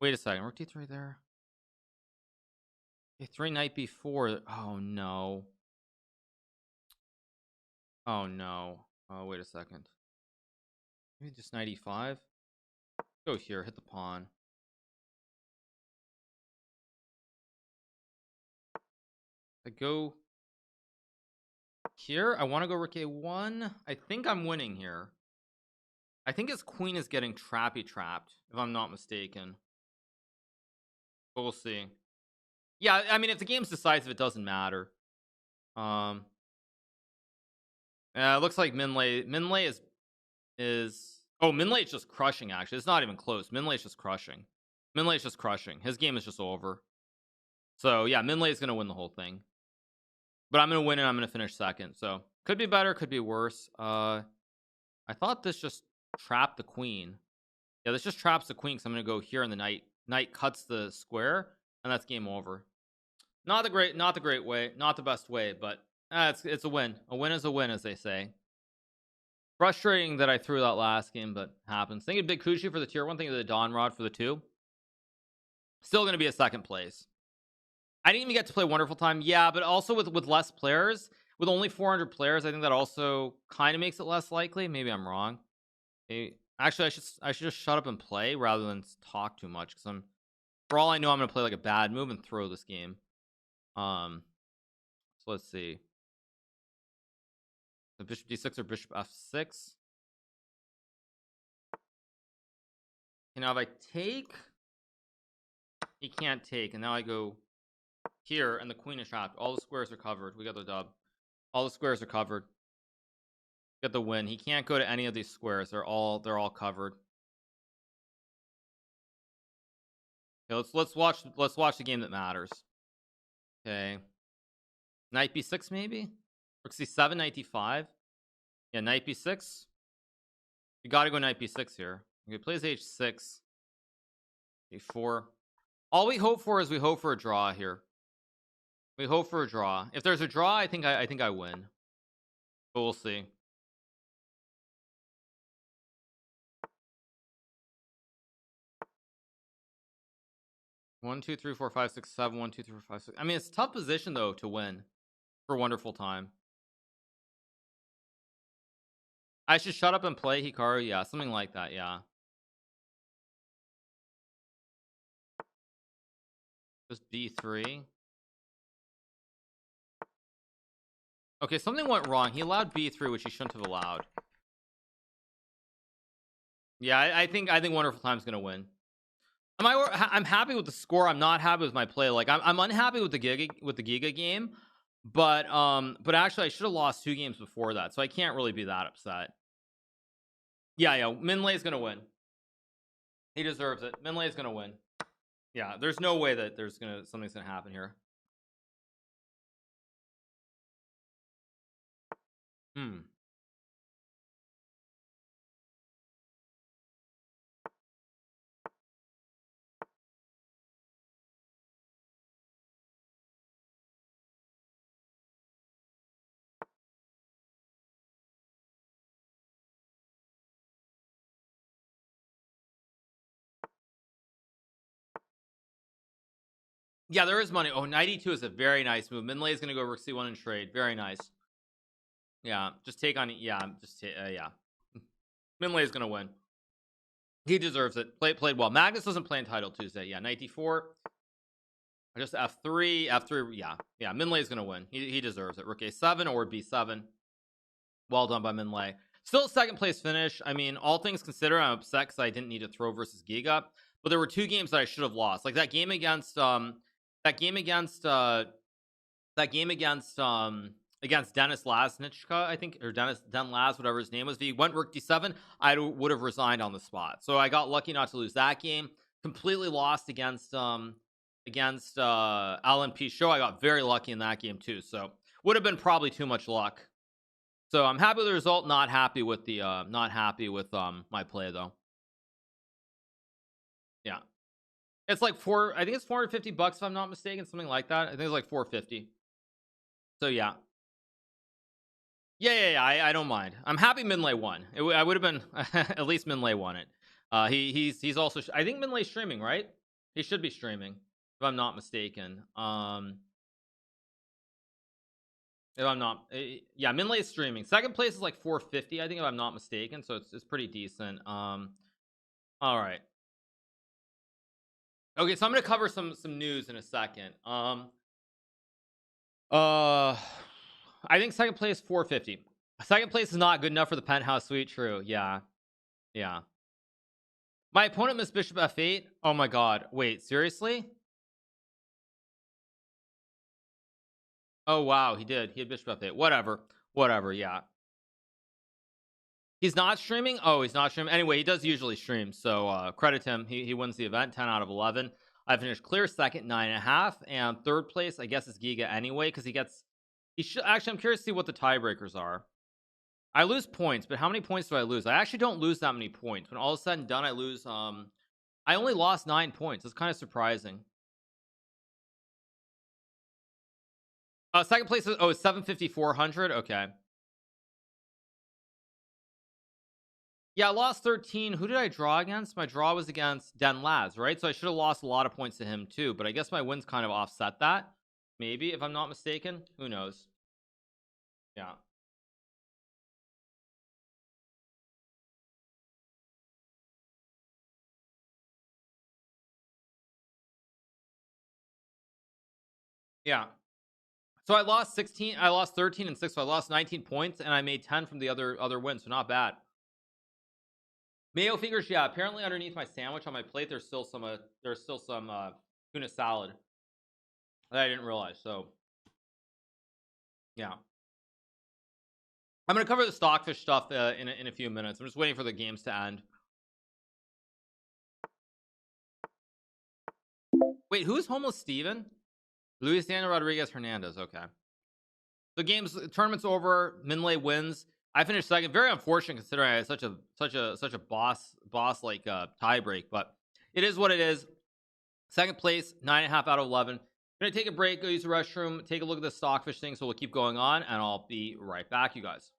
Wait a second. Rook d3 there. a3 knight b4. Oh no. Oh no. Oh wait a second. Maybe just knight e5. Go here. Hit the pawn. I go here. I want to go rook a1. I think I'm winning here. I think his queen is getting trapped, if I'm not mistaken. But we'll see. Yeah, I mean, if the game's decisive, it doesn't matter. It looks like Minlay is oh, Minlay is just crushing, actually. It's not even close. Minlay is just crushing. His game is just over. So yeah, Minlay is gonna win the whole thing, but I'm gonna win and I'm gonna finish second. So could be better, could be worse. I thought this just trapped the queen. Yeah, this just traps the queen because I'm gonna go here and the knight cuts the square, and that's game over. Not the great way, not the best way, but it's a win. A win is a win, as they say. Frustrating that I threw that last game, but happens. Thinking Big Kushi for the tier 1, thinking the Don Rod for the 2. Still gonna be a second place. I didn't even get to play Wonderful Time. Yeah, but also with less players, with only 400 players, I think that also kind of makes it less likely. Maybe I'm wrong. Actually, I should just shut up and play rather than talk too much, because for all I know, I'm gonna play like a bad move and throw this game. So let's see. The bishop d6 or bishop f6. Okay, now if I take, he can't take, and now I go here, and the queen is trapped. All the squares are covered. We got the dub. All the squares are covered. Get the win. He can't go to any of these squares. They're all covered. Okay, let's watch the game that matters. Okay. Knight b6 maybe? Rook c7, knight d5. Yeah, knight b6. You gotta go knight b6 here. Okay, plays h6. a4. All we hope for is we hope for a draw here. We hope for a draw. If there's a draw, I think I win. But we'll see. One, two, three, four, five, six, seven. 1, 2, 3, 4, 5, 6. I mean, it's a tough position though to win for Wonderful Time. I should shut up and play Hikaru. Yeah, something like that. Yeah. Just d3. Okay, something went wrong. He allowed b3, which he shouldn't have allowed. Yeah, I think Wonderful Time's gonna win. I'm happy with the score. I'm not happy with my play. Like I'm unhappy with the Giga game, but actually I should have lost 2 games before that, so I can't really be that upset. Yeah, Minlay's gonna win. He deserves it. Minlay's gonna win. Yeah, there's no way that something's gonna happen here. Yeah, there is money. Oh, 92 is a very nice move. Minlay is gonna go rook c1 and trade. Very nice. Yeah, just take on. Yeah, yeah. Minlay is gonna win. He deserves it. Played well. Magnus doesn't play Entitled Tuesday. Yeah, 94. Just f3. Yeah. Minlay is gonna win. He deserves it. Rook a7 or b7. Well done by Minlay. Still second place finish. I mean, all things considered, I'm upset because I didn't need to throw versus Giga. But there were 2 games that I should have lost. Like that game against against Denis Lasnichka, I think, or DenLaz, whatever his name was. If he went rook d7, I would have resigned on the spot. So I got lucky not to lose that game. Completely lost against Alan Pichot. I got very lucky in that game too. So would have been probably too much luck. So I'm happy with the result. Not happy with the my play though. Yeah. It's like I think it's $450 if I'm not mistaken, something like that. I think it's like 450. So yeah. Yeah. I don't mind. I'm happy Minlay won. I would have been at least Minlay won it. He's also I think Minlay's streaming, right? He should be streaming if I'm not mistaken. If I'm not, yeah, Minlay's streaming. Second place is like 450, I think, if I'm not mistaken. So it's pretty decent. All right. Okay, so I'm gonna cover some news in a second. I think second place 450. Second place is not good enough for the penthouse suite. True. Yeah. My opponent missed bishop f8. Oh my god. Wait, seriously? Oh wow, he did. He had bishop f8. Whatever. Yeah. He's not streaming. Oh, he's not streaming. Anyway, he does usually stream. So credit him. He wins the event. 10 out of 11. I finished clear second, 9.5, and third place I guess is Giga anyway, because he should actually. I'm curious to see what the tiebreakers are. I lose points, but how many points do I lose? I actually don't lose that many points. When all is said and done, I lose I only lost 9 points. It's kind of surprising. Second place is 750-400. Okay. Yeah, I lost 13. Who did I draw against? My draw was against DenLaz, right? So I should have lost a lot of points to him too, but I guess my wins kind of offset that. Maybe, if I'm not mistaken. Who knows? Yeah. Yeah. So I lost 16. I lost 13 and 6. So I lost 19 points, and I made 10 from the other wins. So not bad. Mayo fingers, yeah. Apparently, underneath my sandwich on my plate, there's still some tuna salad that I didn't realize. So, yeah, I'm gonna cover the stockfish stuff in a few minutes. I'm just waiting for the games to end. Wait, who's homeless Steven? Luis Daniel Rodriguez Hernandez. Okay. The tournament's over. Minlay wins. I finished second. Very unfortunate considering I had such a boss like tie break, but it is what it is. Second place, 9.5 out of 11. I'm gonna take a break, go use the restroom, take a look at the stockfish thing, so we'll keep going on, and I'll be right back, you guys.